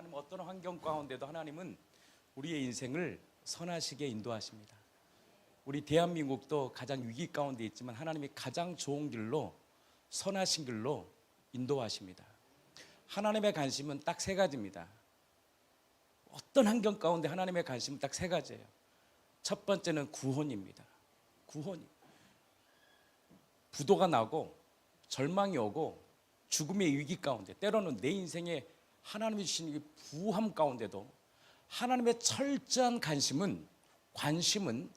하나님 어떤 환경 가운데도 하나님은 우리의 인생을 선하시게 인도하십니다. 우리 대한민국도 가장 위기 가운데 있지만 하나님이 가장 좋은 길로, 선하신 길로 인도하십니다. 하나님의 관심은 딱 세 가지입니다. 어떤 환경 가운데 하나님의 관심은 딱 세 가지예요. 첫 번째는 구원입니다. 구원이. 부도가 나고 절망이 오고 죽음의 위기 가운데, 때로는 내 인생에 하나님이 주신 이 부함 가운데도 하나님의 철저한 관심은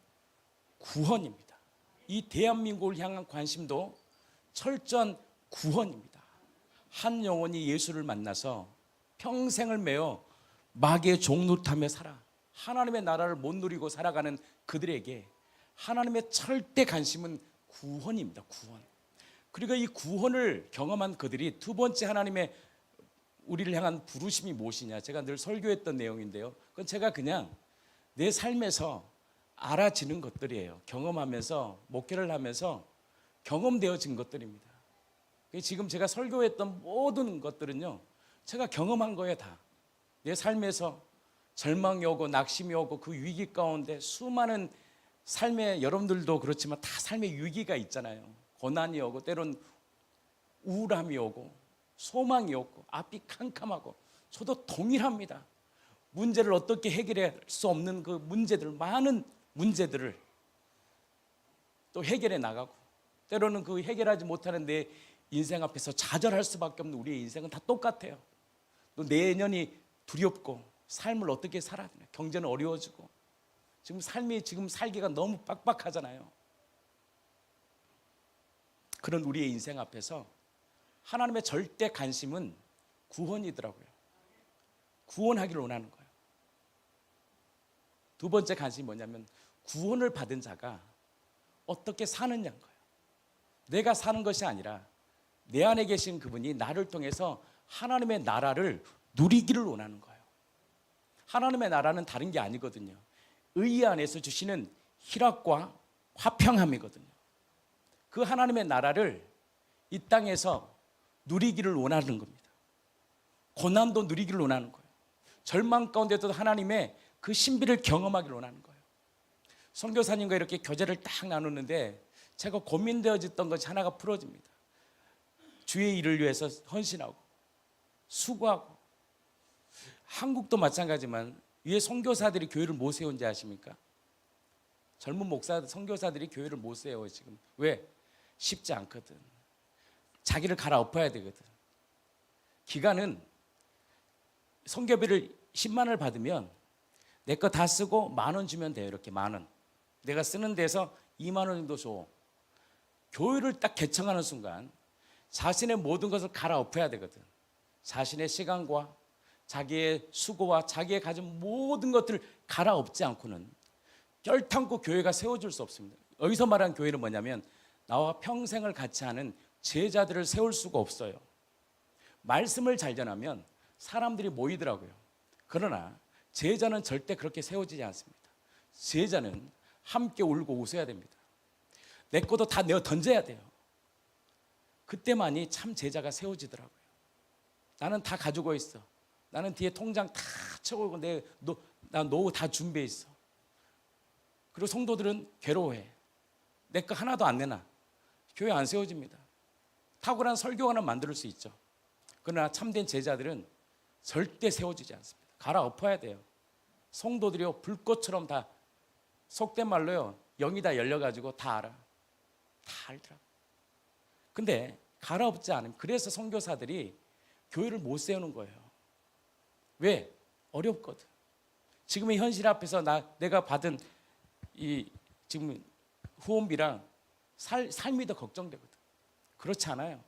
구원입니다. 이 대한민국을 향한 관심도 철저한 구원입니다. 한 영혼이 예수를 만나서 평생을 매어 마귀의 종노릇하며 살아 하나님의 나라를 못 누리고 살아가는 그들에게 하나님의 절대 관심은 구원입니다. 구원. 그리고 이 구원을 경험한 그들이 두 번째 하나님의 우리를 향한 부르심이 무엇이냐, 제가 늘 설교했던 내용인데요, 그건 제가 그냥 내 삶에서 알아지는 것들이에요. 경험하면서, 목회를 하면서 경험되어진 것들입니다. 지금 제가 설교했던 모든 것들은요, 제가 경험한 거예요. 다 내 삶에서 절망이 오고 낙심이 오고 그 위기 가운데 수많은 삶의, 여러분들도 그렇지만 다 삶의 위기가 있잖아요. 고난이 오고 때론 우울함이 오고 소망이 없고 앞이 캄캄하고, 저도 동일합니다. 문제를 어떻게 해결할 수 없는 그 문제들, 많은 문제들을 또 해결해 나가고, 때로는 그 해결하지 못하는 내 인생 앞에서 좌절할 수밖에 없는 우리의 인생은 다 똑같아요. 또 내년이 두렵고 삶을 어떻게 살아야 되나, 경제는 어려워지고 지금 삶이 지금 살기가 너무 빡빡하잖아요. 그런 우리의 인생 앞에서 하나님의 절대 관심은 구원이더라고요. 구원하기를 원하는 거예요. 두 번째 관심이 뭐냐면 구원을 받은 자가 어떻게 사느냐인 거예요. 내가 사는 것이 아니라 내 안에 계신 그분이 나를 통해서 하나님의 나라를 누리기를 원하는 거예요. 하나님의 나라는 다른 게 아니거든요. 의 안에서 주시는 희락과 화평함이거든요. 그 하나님의 나라를 이 땅에서 누리기를 원하는 겁니다. 고난도 누리기를 원하는 거예요. 절망 가운데도 하나님의 그 신비를 경험하기를 원하는 거예요. 선교사님과 이렇게 교제를 딱 나누는데 제가 고민되어졌던 것이 하나가 풀어집니다. 주의 일을 위해서 헌신하고 수고하고, 한국도 마찬가지지만 위에 선교사들이 교회를 못 세운지 아십니까? 젊은 목사, 선교사들이 교회를 못 세워요 지금. 왜? 쉽지 않거든. 자기를 갈아엎어야 되거든. 기간은 선교비를 10만 원을 받으면 내 거 다 쓰고 10,000원 주면 돼요. 이렇게 10,000원. 내가 쓰는 데서 2만 원 정도 줘. 교회를 딱 개청하는 순간 자신의 모든 것을 갈아엎어야 되거든. 자신의 시간과 자기의 수고와 자기의 가진 모든 것들을 갈아엎지 않고는 결탄코 교회가 세워질 수 없습니다. 여기서 말하는 교회는 뭐냐면 나와 평생을 같이 하는 제자들을 세울 수가 없어요. 말씀을 잘 전하면 사람들이 모이더라고요. 그러나 제자는 절대 그렇게 세워지지 않습니다. 제자는 함께 울고 웃어야 됩니다. 내 것도 다 내어 던져야 돼요. 그때만이 참 제자가 세워지더라고요. 나는 다 가지고 있어. 나는 뒤에 통장 다 채우고 나 노후 다 준비해 있어. 그리고 성도들은 괴로워해. 내 거 하나도 안 내놔. 교회 안 세워집니다. 탁월한 설교관을 만들 수 있죠. 그러나 참된 제자들은 절대 세워지지 않습니다. 갈아엎어야 돼요. 성도들이요, 불꽃처럼 다, 속된 말로요, 영이 다 열려가지고 다 알아. 다 알더라고. 근데 갈아엎지 않으면, 그래서 선교사들이 교회를 못 세우는 거예요. 왜? 어렵거든. 지금의 현실 앞에서 내가 받은 이 지금 후원비랑 삶이 더 걱정되거든. 그렇지 않아요.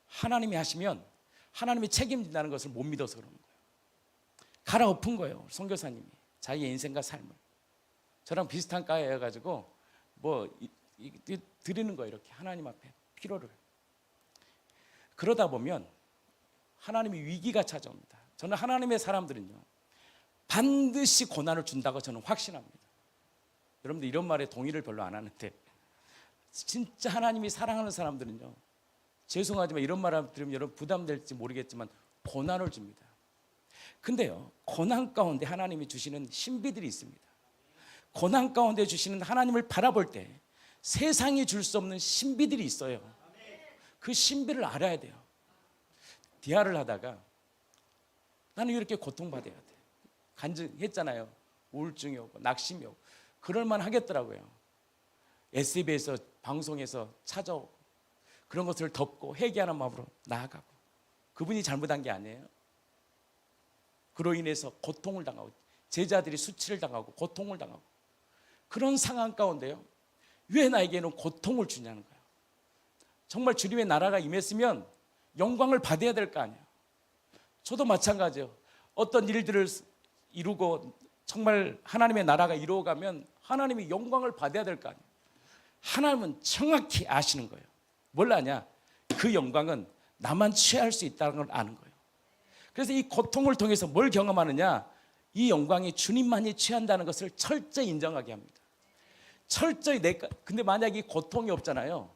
하나님이 하시면 하나님이 책임진다는 것을 못 믿어서 그러는 거예요. 갈아엎은 거예요, 선교사님이 자기의 인생과 삶을. 저랑 비슷한 과여가지고 드리는 거예요, 이렇게 하나님 앞에 필요를. 그러다 보면 하나님이 위기가 찾아옵니다. 저는 하나님의 사람들은요, 반드시 고난을 준다고 저는 확신합니다. 여러분들 이런 말에 동의를 별로 안 하는데, 진짜 하나님이 사랑하는 사람들은요, 죄송하지만 이런 말 들으면 여러분 부담될지 모르겠지만 고난을 줍니다. 근데요, 고난 가운데 하나님이 주시는 신비들이 있습니다. 고난 가운데 주시는 하나님을 바라볼 때 세상이 줄 수 없는 신비들이 있어요. 그 신비를 알아야 돼요. 대화를 하다가 나는 왜 이렇게 고통받아야 돼? 간증했잖아요. 우울증이 오고 낙심이 오고 그럴만 하겠더라고요. SBS에서 방송에서 찾아오고 그런 것을 덮고 회개하는 마음으로 나아가고, 그분이 잘못한 게 아니에요. 그로 인해서 고통을 당하고 제자들이 수치를 당하고 고통을 당하고 그런 상황 가운데요, 왜 나에게는 고통을 주냐는 거예요. 정말 주님의 나라가 임했으면 영광을 받아야 될 거 아니에요. 저도 마찬가지예요. 어떤 일들을 이루고 정말 하나님의 나라가 이루어가면 하나님이 영광을 받아야 될 거 아니에요. 하나님은 정확히 아시는 거예요. 뭘 아냐? 그 영광은 나만 취할 수 있다는 걸 아는 거예요. 그래서 이 고통을 통해서 뭘 경험하느냐? 이 영광이 주님만이 취한다는 것을 철저히 인정하게 합니다. 철저히 근데 만약에 이 고통이 없잖아요.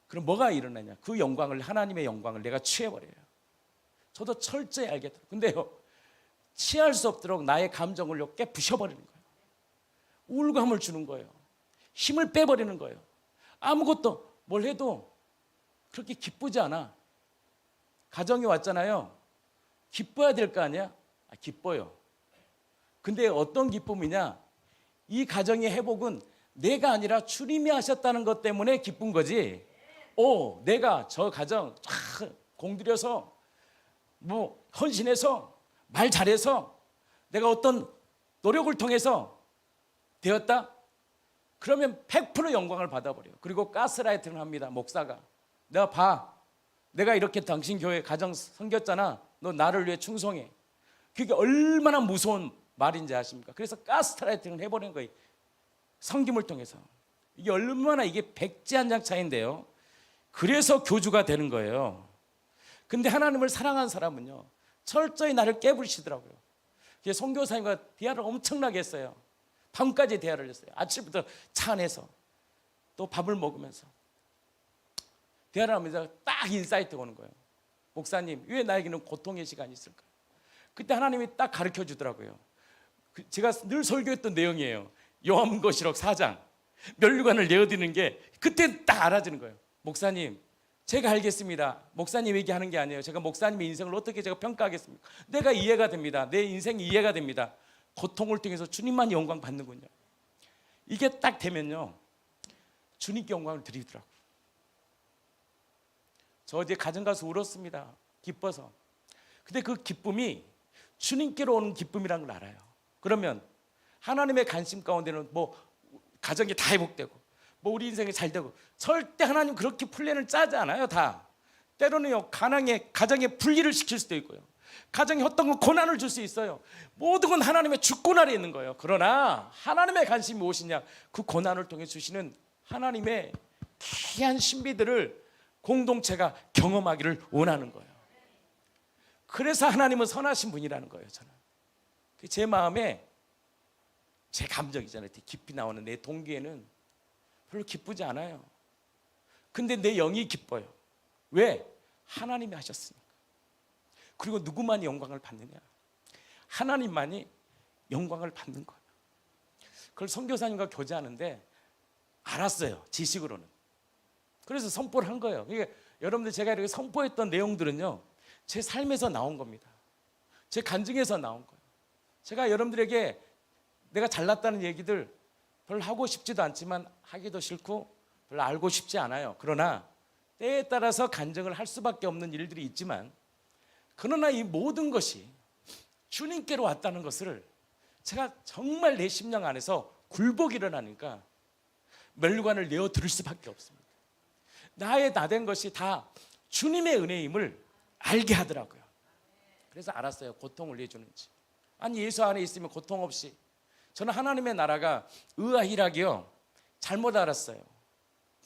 그럼 뭐가 일어나냐? 그 영광을, 하나님의 영광을 내가 취해버려요. 저도 철저히 알겠더라고요. 근데요, 취할 수 없도록 나의 감정을 깨부셔버리는 거예요. 우울감을 주는 거예요. 힘을 빼버리는 거예요. 아무것도 뭘 해도 그렇게 기쁘지 않아. 가정이 왔잖아요. 기뻐야 될 거 아니야? 기뻐요. 근데 어떤 기쁨이냐? 이 가정의 회복은 내가 아니라 주님이 하셨다는 것 때문에 기쁜 거지. 내가 저 가정 공들여서 헌신해서 말 잘해서 내가 어떤 노력을 통해서 되었다? 그러면 100% 영광을 받아버려요. 그리고 가스라이팅을 합니다. 목사가. 내가 봐. 내가 이렇게 당신 교회 가정 섬겼잖아. 너 나를 위해 충성해. 그게 얼마나 무서운 말인지 아십니까? 그래서 가스라이팅을 해버린 거예요. 섬김을 통해서. 이게 얼마나 이게 백지 한 장 차이인데요. 그래서 교주가 되는 거예요. 근데 하나님을 사랑한 사람은요, 철저히 나를 깨부시더라고요. 선교사님과 대화를 엄청나게 했어요. 밤까지 대화를 했어요. 아침부터 차 안에서 또 밥을 먹으면서 대화를 하면서 딱 인사이트가 오는 거예요. 목사님, 왜 나에게는 고통의 시간이 있을까? 그때 하나님이 딱 가르쳐 주더라고요. 제가 늘 설교했던 내용이에요. 요한계시록 4장 면류관을 내어드리는 게 그때 딱 알아지는 거예요. 목사님, 제가 알겠습니다. 목사님 얘기하는 게 아니에요. 제가 목사님의 인생을 어떻게 제가 평가하겠습니까? 내가 이해가 됩니다. 내 인생이 이해가 됩니다. 고통을 통해서 주님만 영광 받는군요. 이게 딱 되면요, 주님께 영광을 드리더라고요. 저 어제 가정 가서 울었습니다. 기뻐서. 근데 그 기쁨이 주님께로 오는 기쁨이라는 걸 알아요. 그러면 하나님의 관심 가운데는 가정이 다 회복되고 우리 인생이 잘 되고, 절대 하나님 그렇게 플랜을 짜지 않아요. 다 때로는요, 가정에 분리를 시킬 수도 있고요, 가정에 어떤 건 고난을 줄 수 있어요. 모든 건 하나님의 주권 아래 있는 거예요. 그러나 하나님의 관심이 무엇이냐? 그 고난을 통해 주시는 하나님의 귀한 신비들을 공동체가 경험하기를 원하는 거예요. 그래서 하나님은 선하신 분이라는 거예요. 저는 제 마음에, 제 감정이잖아요. 깊이 나오는 내 동기에는 별로 기쁘지 않아요. 근데 내 영이 기뻐요. 왜? 하나님이 하셨으니까. 그리고 누구만이 영광을 받느냐? 하나님만이 영광을 받는 거예요. 그걸 선교사님과 교제하는데 알았어요. 지식으로는. 그래서 선포를 한 거예요. 그러니까 여러분들, 제가 이렇게 선포했던 내용들은요, 제 삶에서 나온 겁니다. 제 간증에서 나온 거예요. 제가 여러분들에게 내가 잘났다는 얘기들 별로 하고 싶지도 않지만 하기도 싫고 별로 알고 싶지 않아요. 그러나 때에 따라서 간증을 할 수밖에 없는 일들이 있지만, 그러나 이 모든 것이 주님께로 왔다는 것을 제가 정말 내 심령 안에서 굴복이 일어나니까 면류관을 내어 드릴 수밖에 없습니다. 나의 나된 것이 다 주님의 은혜임을 알게 하더라고요. 그래서 알았어요. 고통을 내주는지. 아니, 예수 안에 있으면 고통 없이. 저는 하나님의 나라가 의와 희락이요, 잘못 알았어요.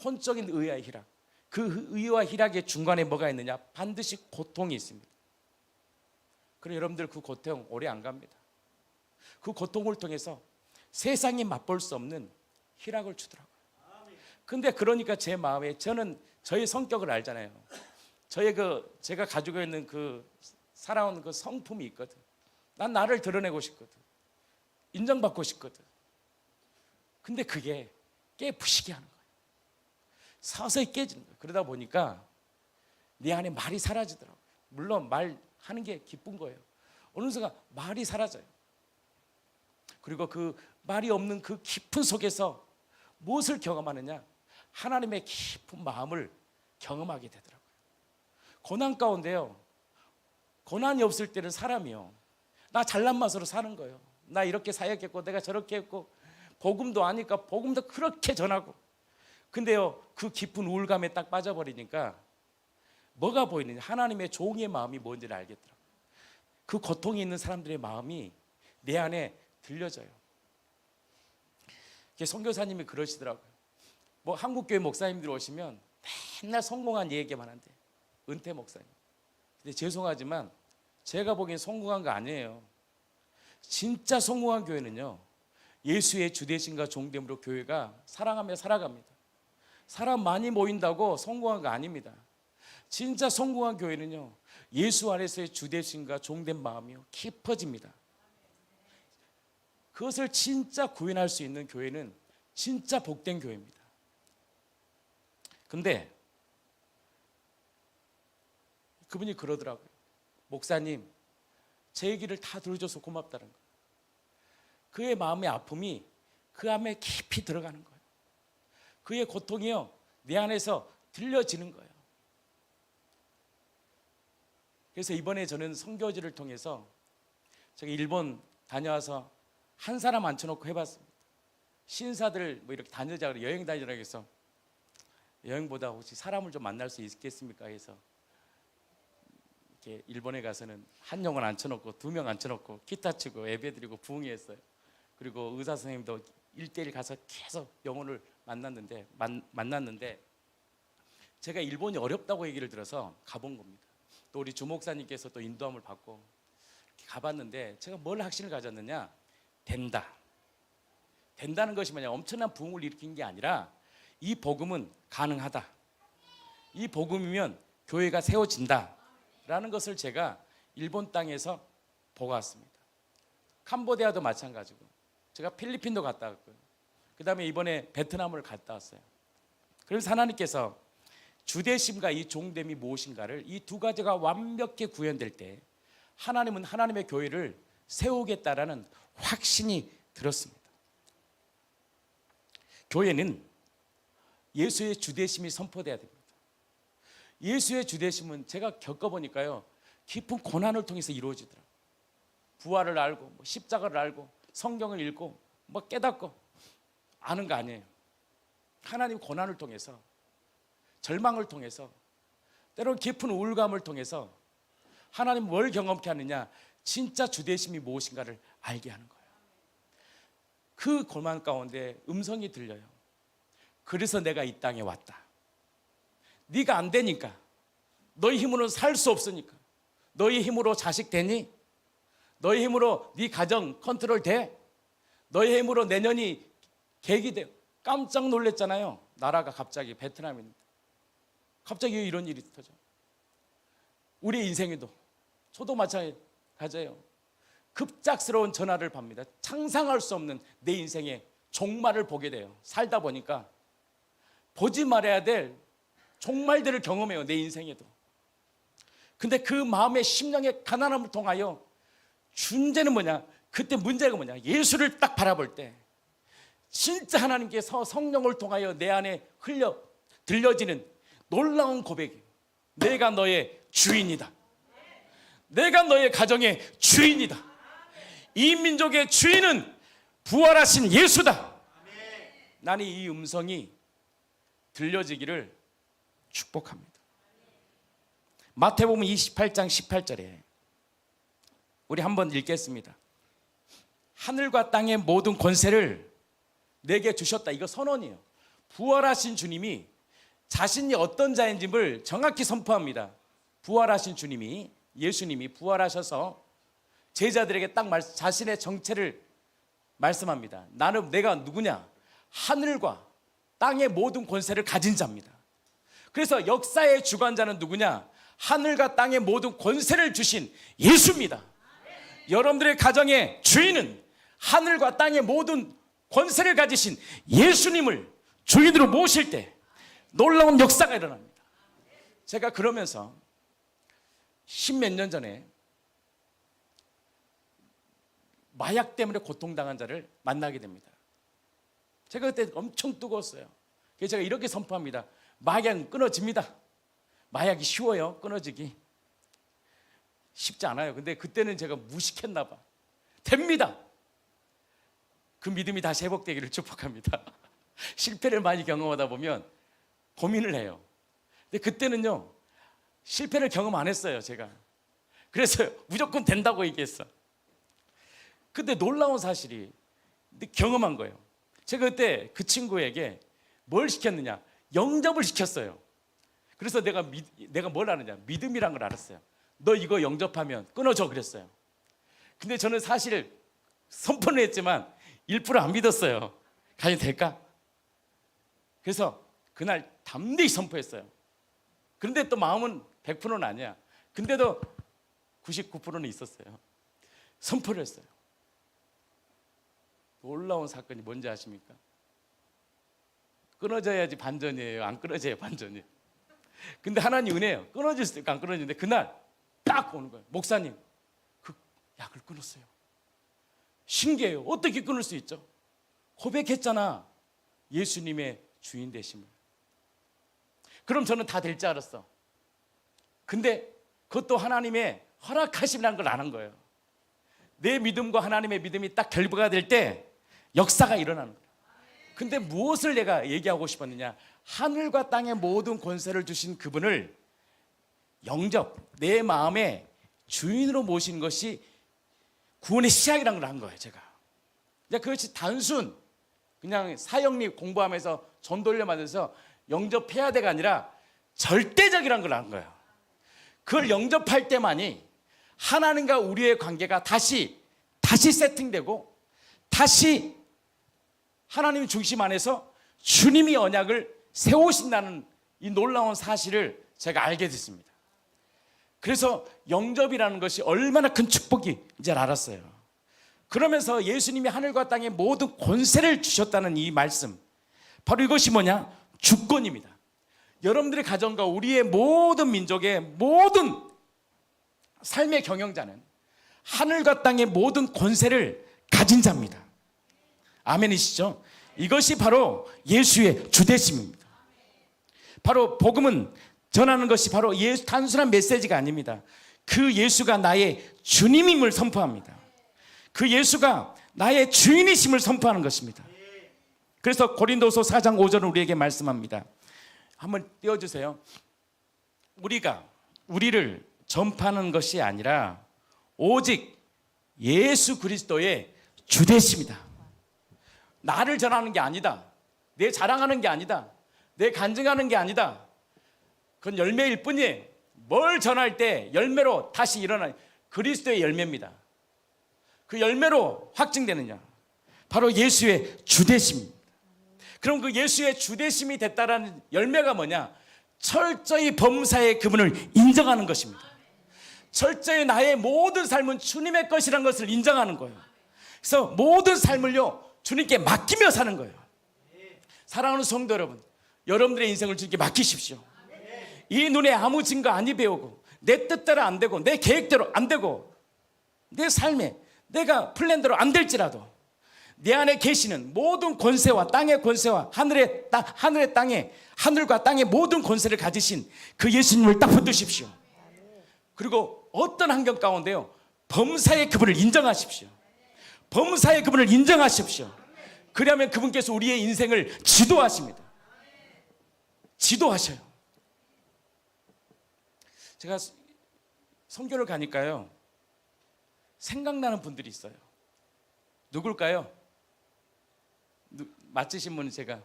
혼적인 의와 희락. 그 의와 희락의 중간에 뭐가 있느냐? 반드시 고통이 있습니다. 그럼 여러분들, 그 고통 오래 안 갑니다. 그 고통을 통해서 세상이 맛볼 수 없는 희락을 주더라고요. 근데 그러니까 제 마음에, 저는 저의 성격을 알잖아요. 제가 가지고 있는 그 살아온 그 성품이 있거든. 난 나를 드러내고 싶거든. 인정받고 싶거든. 근데 그게 깨부시게 하는 거예요. 서서히 깨지는 거예요. 그러다 보니까 내 안에 말이 사라지더라고요. 물론 말하는 게 기쁜 거예요. 어느 순간 말이 사라져요. 그리고 그 말이 없는 그 깊은 속에서 무엇을 경험하느냐? 하나님의 깊은 마음을 경험하게 되더라고요. 고난 가운데요, 고난이 없을 때는 사람이요, 나 잘난 맛으로 사는 거예요. 나 이렇게 사역했고 내가 저렇게 했고, 복음도 아니까 복음도 그렇게 전하고. 근데요, 그 깊은 우울감에 딱 빠져버리니까 뭐가 보이느냐? 하나님의 종의 마음이 뭔지를 알겠더라고요. 그 고통이 있는 사람들의 마음이 내 안에 들려져요. 선교사님이 그러시더라고요. 뭐 한국교회 목사님들 오시면 맨날 성공한 얘기만 한대. 은퇴 목사님. 근데 죄송하지만 제가 보기엔 성공한 거 아니에요. 진짜 성공한 교회는요, 예수의 주되심과 종됨으로 교회가 사랑하며 살아갑니다. 사람 많이 모인다고 성공한 거 아닙니다. 진짜 성공한 교회는요, 예수 안에서의 주되심과 종된 마음이요, 깊어집니다. 그것을 진짜 구현할 수 있는 교회는 진짜 복된 교회입니다. 근데 그분이 그러더라고요. 목사님, 제 얘기를 다 들어줘서 고맙다는 거예요. 그의 마음의 아픔이 그 안에 깊이 들어가는 거예요. 그의 고통이요, 내 안에서 들려지는 거예요. 그래서 이번에 저는 선교지를 통해서 제가 일본 다녀와서 한 사람 앉혀놓고 해봤습니다. 신사들 뭐 이렇게 다니자고, 여행 다니라고 해서 여행보다 혹시 사람을 좀 만날 수 있겠습니까 해서 이렇게 일본에 가서는 한 영혼 앉혀놓고 2명 앉혀놓고 기타 치고 예배드리고 부흥했어요. 그리고 의사 선생님도 1대1 가서 계속 영혼을 만났는데 제가 일본이 어렵다고 얘기를 들어서 가본 겁니다. 또 우리 주목사님께서 또 인도함을 받고 이렇게 가봤는데 제가 뭘 확신을 가졌느냐? 된다는 것이 뭐냐? 엄청난 부흥을 일으킨 게 아니라 이 복음은 가능하다. 이 복음이면 교회가 세워진다 라는 것을 제가 일본 땅에서 보고 왔습니다. 캄보디아도 마찬가지고, 제가 필리핀도 갔다 왔고요. 그 다음에 이번에 베트남을 갔다 왔어요. 그래서 하나님께서 주되심과 이 종됨이 무엇인가를, 이 두 가지가 완벽히 구현될 때 하나님은 하나님의 교회를 세우겠다라는 확신이 들었습니다. 교회는 예수의 주되심이 선포돼야 됩니다. 예수의 주되심은 제가 겪어보니까요, 깊은 고난을 통해서 이루어지더라고요. 부활을 알고, 십자가를 알고, 성경을 읽고, 깨닫고 아는 거 아니에요. 하나님 고난을 통해서, 절망을 통해서, 때로는 깊은 우울감을 통해서 하나님 뭘 경험케 하느냐? 진짜 주되심이 무엇인가를 알게 하는 거예요. 그 고난 가운데 음성이 들려요. 그래서 내가 이 땅에 왔다. 네가 안 되니까, 너희 힘으로 살 수 없으니까, 너희 힘으로 자식 되니? 너희 힘으로 네 가정 컨트롤 돼? 너희 힘으로 내년이 계획이 돼요. 깜짝 놀랐잖아요. 나라가 갑자기 베트남인데 갑자기 왜 이런 일이 터져? 우리 인생에도, 저도 마찬가지예요. 급작스러운 전화를 받습니다. 상상할 수 없는 내 인생의 종말을 보게 돼요. 살다 보니까 보지 말아야 될 종말들을 경험해요, 내 인생에도. 근데 그 마음의 심령의 가난함을 통하여 문제는 뭐냐? 그때 문제가 뭐냐? 예수를 딱 바라볼 때 진짜 하나님께서 성령을 통하여 내 안에 들려지는 놀라운 고백이, 내가 너의 주인이다. 내가 너의 가정의 주인이다. 이 민족의 주인은 부활하신 예수다. 나는 이 음성이 들려지기를 축복합니다. 마태복음 28장 18절에 우리 한번 읽겠습니다. 하늘과 땅의 모든 권세를 내게 주셨다. 이거 선언이에요. 부활하신 주님이 자신이 어떤 자인지를 정확히 선포합니다. 부활하신 주님이, 예수님이 부활하셔서 제자들에게 딱 자신의 정체를 말씀합니다. 내가 누구냐? 하늘과 땅의 모든 권세를 가진 자입니다. 그래서 역사의 주관자는 누구냐? 하늘과 땅의 모든 권세를 주신 예수입니다. 여러분들의 가정의 주인은 하늘과 땅의 모든 권세를 가지신 예수님을 주인으로 모실 때 놀라운 역사가 일어납니다. 제가 그러면서 10몇 년 전에 마약 때문에 고통당한 자를 만나게 됩니다. 제가 그때 엄청 뜨거웠어요. 그래서 제가 이렇게 선포합니다. 마약은 끊어집니다. 마약이 쉬워요, 끊어지기. 쉽지 않아요. 근데 그때는 제가 무식했나 봐. 됩니다. 그 믿음이 다시 회복되기를 축복합니다. 실패를 많이 경험하다 보면 고민을 해요. 근데 그때는요, 실패를 경험 안 했어요, 제가. 그래서 무조건 된다고 얘기했어. 근데 놀라운 사실이 경험한 거예요. 제가 그때 그 친구에게 뭘 시켰느냐? 영접을 시켰어요. 그래서 내가 뭘 아느냐? 믿음이란 걸 알았어요. 너 이거 영접하면 끊어져 그랬어요. 근데 저는 사실 선포는 했지만 1%안 믿었어요. 과연 될까? 그래서 그날 담대히 선포했어요. 그런데 또 마음은 100%는 아니야. 근데도 99%는 있었어요. 선포를 했어요. 놀라운 사건이 뭔지 아십니까? 끊어져야지 반전이에요. 안 끊어져야 반전이에요. 근데 하나님 은혜예요. 끊어질 수도 있고 안 끊어지는데 그날 딱 오는 거예요. 목사님, 그 약을 끊었어요. 신기해요. 어떻게 끊을 수 있죠? 고백했잖아. 예수님의 주인 되심을. 그럼 저는 다 될 줄 알았어. 근데 그것도 하나님의 허락하심이라는 걸 아는 거예요. 내 믿음과 하나님의 믿음이 딱 결부가 될 때 역사가 일어나는 거예요. 근데 무엇을 내가 얘기하고 싶었느냐? 하늘과 땅의 모든 권세를 주신 그분을 영접, 내 마음의 주인으로 모시는 것이 구원의 시작이라는 걸 한 거예요, 제가. 그것이 단순 그냥 사형리 공부하면서 전도를 받아서 영접해야 돼가 아니라 절대적이라는 걸 한 거예요. 그걸 영접할 때만이 하나님과 우리의 관계가 다시 세팅되고 다시 하나님 중심 안에서 주님이 언약을 세우신다는 이 놀라운 사실을 제가 알게 됐습니다. 그래서 영접이라는 것이 얼마나 큰 축복인지 알았어요. 그러면서 예수님이 하늘과 땅의 모든 권세를 주셨다는 이 말씀, 바로 이것이 뭐냐? 주권입니다. 여러분들의 가정과 우리의 모든 민족의 모든 삶의 경영자는 하늘과 땅의 모든 권세를 가진 자입니다. 아멘이시죠? 이것이 바로 예수의 주되심입니다. 바로 복음은 전하는 것이 바로 단순한 메시지가 아닙니다. 그 예수가 나의 주님임을 선포합니다. 그 예수가 나의 주인이심을 선포하는 것입니다. 그래서 고린도서 4장 5절은 우리에게 말씀합니다. 한번 띄워주세요. 우리를 전파하는 것이 아니라 오직 예수 그리스도의 주되심이다. 나를 전하는 게 아니다. 내 자랑하는 게 아니다. 내 간증하는 게 아니다. 그건 열매일 뿐이에요. 뭘 전할 때 열매로 다시 일어나는 그리스도의 열매입니다. 그 열매로 확증되느냐? 바로 예수의 주되심입니다. 그럼 그 예수의 주되심이 됐다라는 열매가 뭐냐? 철저히 범사의 그분을 인정하는 것입니다. 철저히 나의 모든 삶은 주님의 것이라는 것을 인정하는 거예요. 그래서 모든 삶을요 주님께 맡기며 사는 거예요. 사랑하는 성도 여러분, 여러분들의 인생을 주님께 맡기십시오. 이 눈에 아무 증거 아니 배우고 내 뜻대로 안 되고 내 계획대로 안 되고 내 삶에 내가 플랜대로 안 될지라도 내 안에 계시는 모든 권세와 땅의 권세와 하늘과 땅의 모든 권세를 가지신 그 예수님을 딱 붙드십시오. 그리고 어떤 환경 가운데요 범사의 그분을 인정하십시오. 범사의 그분을 인정하십시오. 그러면 그분께서 우리의 인생을 지도하십니다. 지도하셔요. 제가 선교를 가니까요 생각나는 분들이 있어요. 누굴까요? 맞으신 분은 제가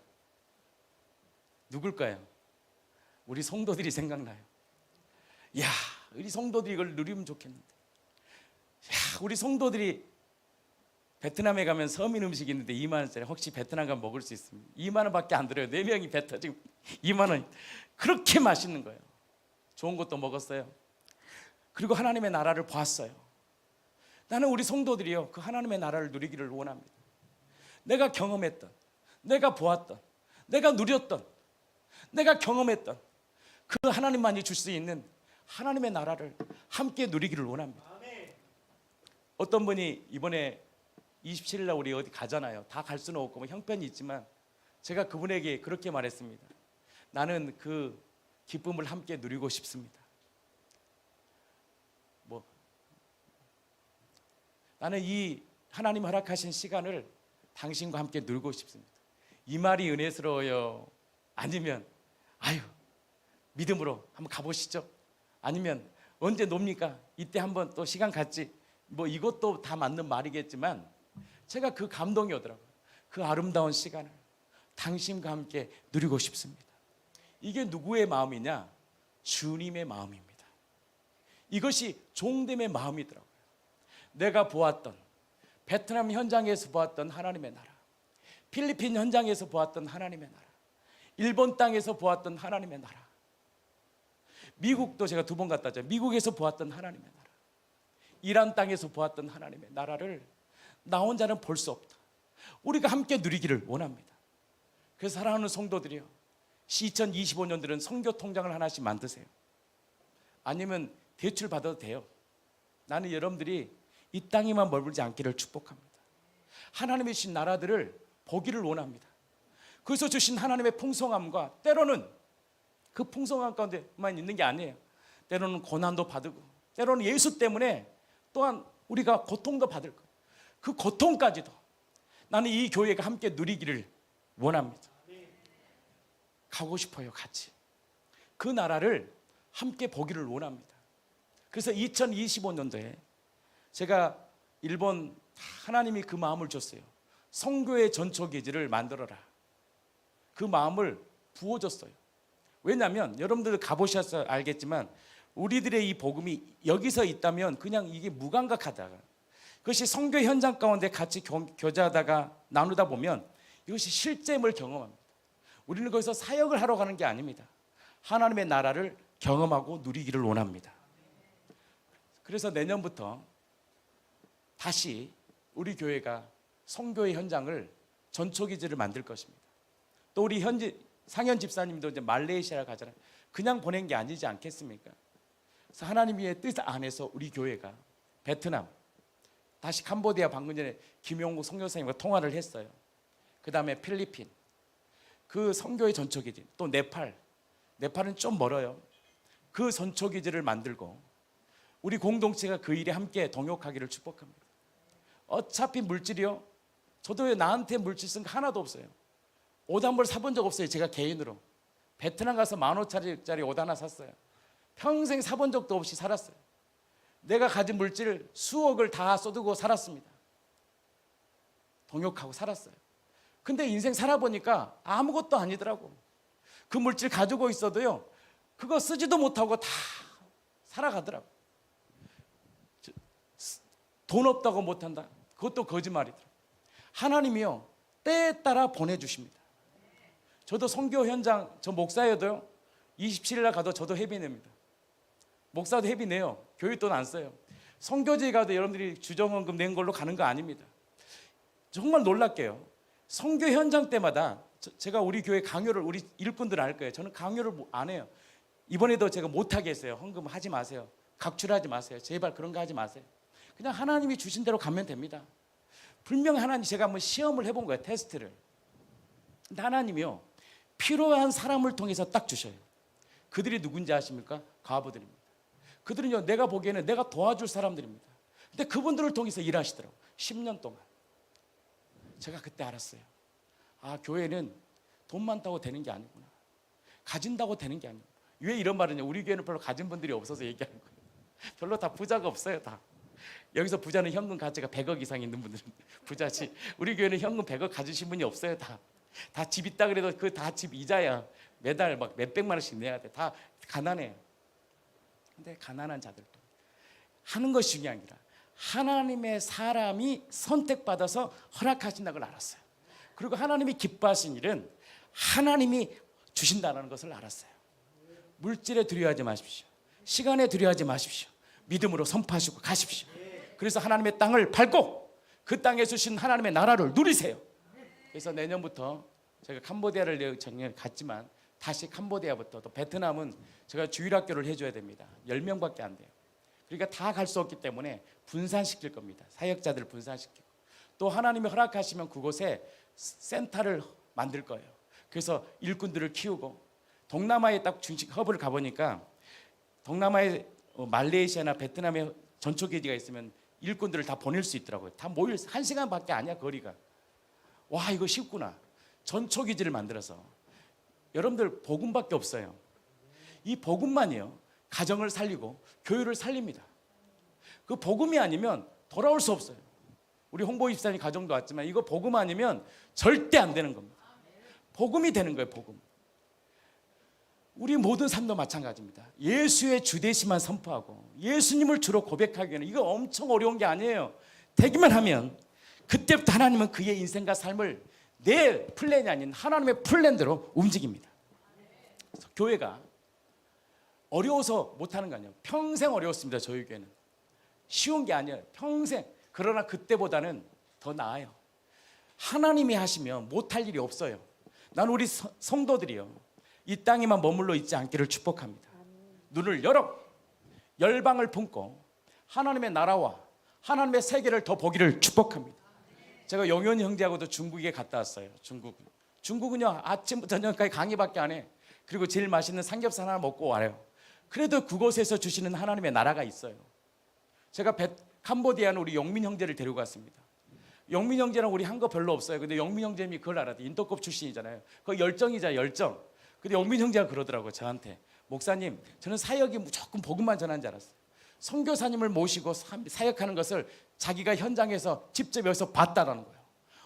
누굴까요? 우리 성도들이 생각나요. 야, 우리 성도들이 이걸 누리면 좋겠는데. 야, 우리 성도들이 베트남에 가면 서민 음식이 있는데 2만 원짜리 혹시 베트남 가면 먹을 수 있습니다. 2만 원밖에 안 들어요. 4명이 배 터지고 2만 원. 그렇게 맛있는 거예요. 좋은 것도 먹었어요. 그리고 하나님의 나라를 보았어요. 나는 우리 성도들이요, 그 하나님의 나라를 누리기를 원합니다. 내가 경험했던, 내가 보았던, 내가 누렸던, 내가 경험했던 그 하나님만이 줄 수 있는 하나님의 나라를 함께 누리기를 원합니다. 어떤 분이 이번에 27일 날 우리 어디 가잖아요. 다 갈 수는 없고 뭐 형편이 있지만 제가 그분에게 그렇게 말했습니다. 나는 그 기쁨을 함께 누리고 싶습니다. 나는 이 하나님 허락하신 시간을 당신과 함께 누리고 싶습니다. 이 말이 은혜스러워요? 아니면 아유 믿음으로 한번 가보시죠? 아니면 언제 놉니까? 이때 한번 또 시간 갖지? 뭐 이것도 다 맞는 말이겠지만 제가 그 감동이 오더라고요. 그 아름다운 시간을 당신과 함께 누리고 싶습니다. 이게 누구의 마음이냐? 주님의 마음입니다. 이것이 종됨의 마음이더라고요. 내가 보았던 베트남 현장에서 보았던 하나님의 나라, 필리핀 현장에서 보았던 하나님의 나라, 일본 땅에서 보았던 하나님의 나라, 미국도 제가 2번 갔다 왔죠. 미국에서 보았던 하나님의 나라, 이란 땅에서 보았던 하나님의 나라를 나 혼자는 볼 수 없다. 우리가 함께 누리기를 원합니다. 그래서 사랑하는 성도들이요, 2025년들은 선교 통장을 하나씩 만드세요. 아니면 대출 받아도 돼요. 나는 여러분들이 이 땅에만 머물지 않기를 축복합니다. 하나님의 주신 나라들을 보기를 원합니다. 그래서 주신 하나님의 풍성함과 때로는 그 풍성함 가운데만 있는 게 아니에요. 때로는 고난도 받고 때로는 예수 때문에 또한 우리가 고통도 받을 거예요. 그 고통까지도 나는 이 교회가 함께 누리기를 원합니다. 가고 싶어요. 같이 그 나라를 함께 보기를 원합니다. 그래서 2025년도에 제가 일본 하나님이 그 마음을 줬어요. 선교의 전초기지를 만들어라. 그 마음을 부어줬어요. 왜냐하면 여러분들 가보셔서 알겠지만 우리들의 이 복음이 여기서 있다면 그냥 이게 무감각하다가 그것이 선교 현장 가운데 같이 교제하다가 나누다 보면 이것이 실제임을 경험합니다. 우리는 거기서 사역을 하러 가는 게 아닙니다. 하나님의 나라를 경험하고 누리기를 원합니다. 그래서 내년부터 다시 우리 교회가 선교의 현장을 전초기지를 만들 것입니다. 또 우리 상현 집사님도 이제 말레이시아를 가잖아요. 그냥 보낸 게 아니지 않겠습니까? 그래서 하나님의 뜻 안에서 우리 교회가 베트남, 다시 캄보디아 방금 전에 김용국 선교사님과 통화를 했어요. 그 다음에 필리핀, 그 선교의 전초기지, 또 네팔은 좀 멀어요. 그 전초기지를 만들고 우리 공동체가 그 일에 함께 동역하기를 축복합니다. 어차피 물질이요, 저도 나한테 물질 쓴 거 하나도 없어요. 옷 한 벌 사본 적 없어요. 제가 개인으로 베트남 가서 15,000원짜리 옷 하나 샀어요. 평생 사본 적도 없이 살았어요. 내가 가진 물질 수억을 다 쏟고 살았습니다. 동역하고 살았어요. 근데 인생 살아보니까 아무것도 아니더라고. 그 물질 가지고 있어도요, 그거 쓰지도 못하고 다 살아가더라고. 돈 없다고 못한다, 그것도 거짓말이더라고. 하나님이요, 때에 따라 보내주십니다. 저도 선교 현장, 저 목사여도요 27일 날 가도 저도 회비 냅니다. 목사도 회비 내요. 교회 돈 안 써요. 선교지에 가도 여러분들이 주정헌금 낸 걸로 가는 거 아닙니다. 정말 놀랍게요, 선교 현장 때마다 제가 우리 교회 강요를, 우리 일꾼들 알 거예요. 저는 강요를 안 해요. 이번에도 제가 못하게 했어요. 헌금 하지 마세요. 각출하지 마세요. 제발 그런 거 하지 마세요. 그냥 하나님이 주신 대로 가면 됩니다. 분명히 하나님, 제가 한번 시험을 해본 거예요. 테스트를. 근데 하나님이요, 필요한 사람을 통해서 딱 주셔요. 그들이 누군지 아십니까? 과부들입니다. 그들은요, 내가 보기에는 내가 도와줄 사람들입니다. 근데 그분들을 통해서 일하시더라고요. 10년 동안. 제가 그때 알았어요. 아, 교회는 돈 많다고 되는 게 아니구나. 가진다고 되는 게 아니구나. 왜 이런 말은요, 우리 교회는 별로 가진 분들이 없어서 얘기하는 거예요. 별로 다 부자가 없어요. 다 여기서 부자는 현금 가치가 100억 이상 있는 분들은 부자지, 우리 교회는 현금 100억 가지신 분이 없어요. 다 집 있다 그래도 그 다 집 이자야. 매달 막 몇백만 원씩 내야 돼. 다 가난해요. 근데 가난한 자들도 하는 것이 중요한 게 아니라 하나님의 사람이 선택받아서 허락하신다는 걸 알았어요. 그리고 하나님이 기뻐하신 일은 하나님이 주신다는 것을 알았어요. 물질에 두려워하지 마십시오. 시간에 두려워하지 마십시오. 믿음으로 선포하시고 가십시오. 그래서 하나님의 땅을 밟고 그 땅에 주신 하나님의 나라를 누리세요. 그래서 내년부터 제가 캄보디아를 작년에 갔지만 다시 캄보디아부터, 또 베트남은 제가 주일학교를 해줘야 됩니다. 10명밖에 안 돼요. 그러니까 다 갈 수 없기 때문에 분산시킬 겁니다. 사역자들을 분산시키고, 또 하나님이 허락하시면 그곳에 센터를 만들 거예요. 그래서 일꾼들을 키우고, 동남아에 딱 중심 허브를 가보니까 동남아에 말레이시아나 베트남에 전초기지가 있으면 일꾼들을 다 보낼 수 있더라고요. 다 모일 1시간밖에 아니야 거리가. 와, 이거 쉽구나. 전초기지를 만들어서. 여러분들 복음밖에 없어요. 이 복음만이요 가정을 살리고 교회를 살립니다. 그 복음이 아니면 돌아올 수 없어요. 우리 홍보 집사님 가정도 왔지만 이거 복음 아니면 절대 안 되는 겁니다. 복음이 되는 거예요. 복음. 우리 모든 삶도 마찬가지입니다. 예수의 주되심만 선포하고 예수님을 주로 고백하기에는 이거 엄청 어려운 게 아니에요. 되기만 하면 그때부터 하나님은 그의 인생과 삶을 내 플랜이 아닌 하나님의 플랜대로 움직입니다. 교회가 어려워서 못하는 거 아니에요. 평생 어려웠습니다. 저희 교회는 쉬운 게 아니에요. 평생. 그러나 그때보다는 더 나아요. 하나님이 하시면 못할 일이 없어요. 난 우리 성도들이요 이 땅에만 머물러 있지 않기를 축복합니다. 눈을 열어 열방을 품고 하나님의 나라와 하나님의 세계를 더 보기를 축복합니다. 제가 영현 형제하고도 중국에 갔다 왔어요. 중국은요 아침부터 저녁까지 강의밖에 안 해. 그리고 제일 맛있는 삼겹살 하나 먹고 와요. 그래도 그곳에서 주시는 하나님의 나라가 있어요. 제가 캄보디아는 우리 영민 형제를 데리고 갔습니다. 영민 형제랑 우리 한 거 별로 없어요. 근데 영민 형제님이 그걸 알아요. 인도급 출신이잖아요. 그 열정이잖아요. 열정. 근데 영민 형제가 그러더라고요. 저한테. 목사님, 저는 사역이 무조건 복음만 전하는 줄 알았어요. 선교사님을 모시고 사역하는 것을 자기가 현장에서 직접 여기서 봤다라는 거예요.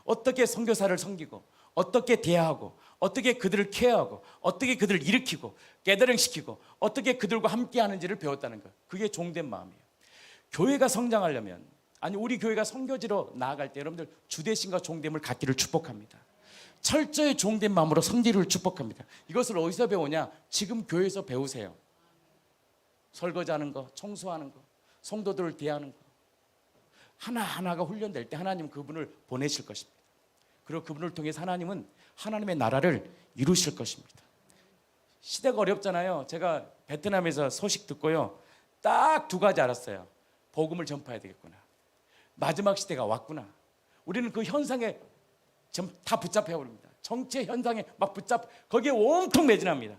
어떻게 선교사를 섬기고 어떻게 대하고 어떻게 그들을 케어하고 어떻게 그들을 일으키고 깨달음시키고 어떻게 그들과 함께 하는지를 배웠다는 거예요. 그게 종된 마음이에요. 교회가 성장하려면, 아니 우리 교회가 선교지로 나아갈 때 여러분들 주대심과 종됨을 갖기를 축복합니다. 철저히 종된 마음으로 섬기를 축복합니다. 이것을 어디서 배우냐? 지금 교회에서 배우세요. 설거지하는 거, 청소하는 거, 성도들을 대하는 거 하나하나가 훈련될 때 하나님 그분을 보내실 것입니다. 그리고 그분을 통해서 하나님은 하나님의 나라를 이루실 것입니다. 시대가 어렵잖아요. 제가 베트남에서 소식 듣고요 딱 2가지 알았어요. 복음을 전파해야 되겠구나. 마지막 시대가 왔구나. 우리는 그 현상에 지금 다 붙잡혀 버립니다. 정치 현상에 막 거기에 온통 매진합니다.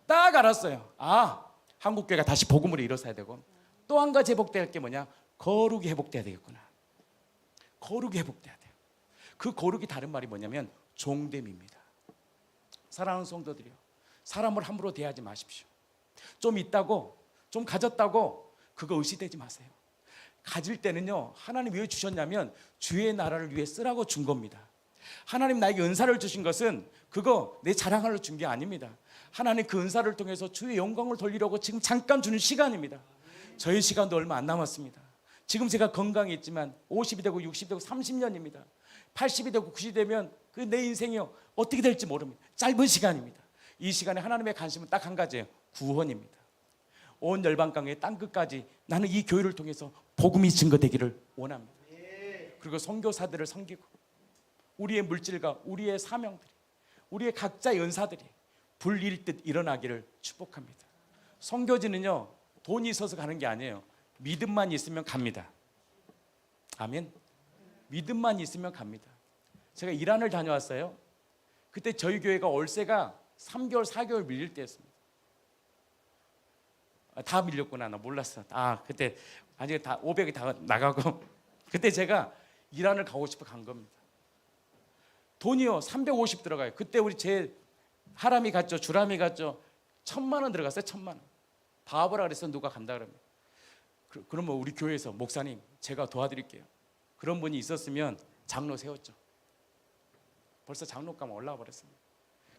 딱 알았어요. 아, 한국교회가 다시 복음으로 일어서야 되고, 또 한 가지 회복될 게 뭐냐? 거룩이 회복돼야 되겠구나. 거룩이 회복돼야 돼요. 그 거룩이 다른 말이 뭐냐면 종됨입니다. 사랑하는 성도들이요, 사람을 함부로 대하지 마십시오. 좀 있다고, 좀 가졌다고 그거 의시되지 마세요. 가질 때는요 하나님 왜 주셨냐면 주의 나라를 위해 쓰라고 준 겁니다. 하나님 나에게 은사를 주신 것은 그거 내 자랑하려 준 게 아닙니다. 하나님 그 은사를 통해서 주의 영광을 돌리려고 지금 잠깐 주는 시간입니다. 저희 시간도 얼마 안 남았습니다. 지금 제가 건강이 있지만 50이 되고 60이 되고 30년입니다. 80이 되고 90이 되면 그 내 인생이요 어떻게 될지 모릅니다. 짧은 시간입니다. 이 시간에 하나님의 관심은 딱 한 가지예요. 구원입니다. 온 열방강의 땅끝까지 나는 이 교회를 통해서 복음이 증거되기를 원합니다. 그리고 선교사들을 섬기고 우리의 물질과 우리의 사명들이, 우리의 각자의 은사들이 불일듯 일어나기를 축복합니다. 선교지는요 돈이 있어서 가는 게 아니에요. 믿음만 있으면 갑니다. 아멘. 믿음만 있으면 갑니다. 제가 이란을 다녀왔어요. 그때 저희 교회가 월세가 3개월 4개월 밀릴 때였습니다. 다 밀렸구나. 나 몰랐어. 그때 아직 다 500이 다 나가고 그때 제가 이란을 가고 싶어 간 겁니다. 돈이요 350 들어가요. 그때 우리 제 하람이 갔죠. 주람이 갔죠. 1000만 원 들어갔어요. 1000만 원. 다 와보라 그래서 누가 간다 그러면 그러면 우리 교회에서 목사님 제가 도와드릴게요. 그런 분이 있었으면 장로 세웠죠. 벌써 장로감 올라와 버렸습니다.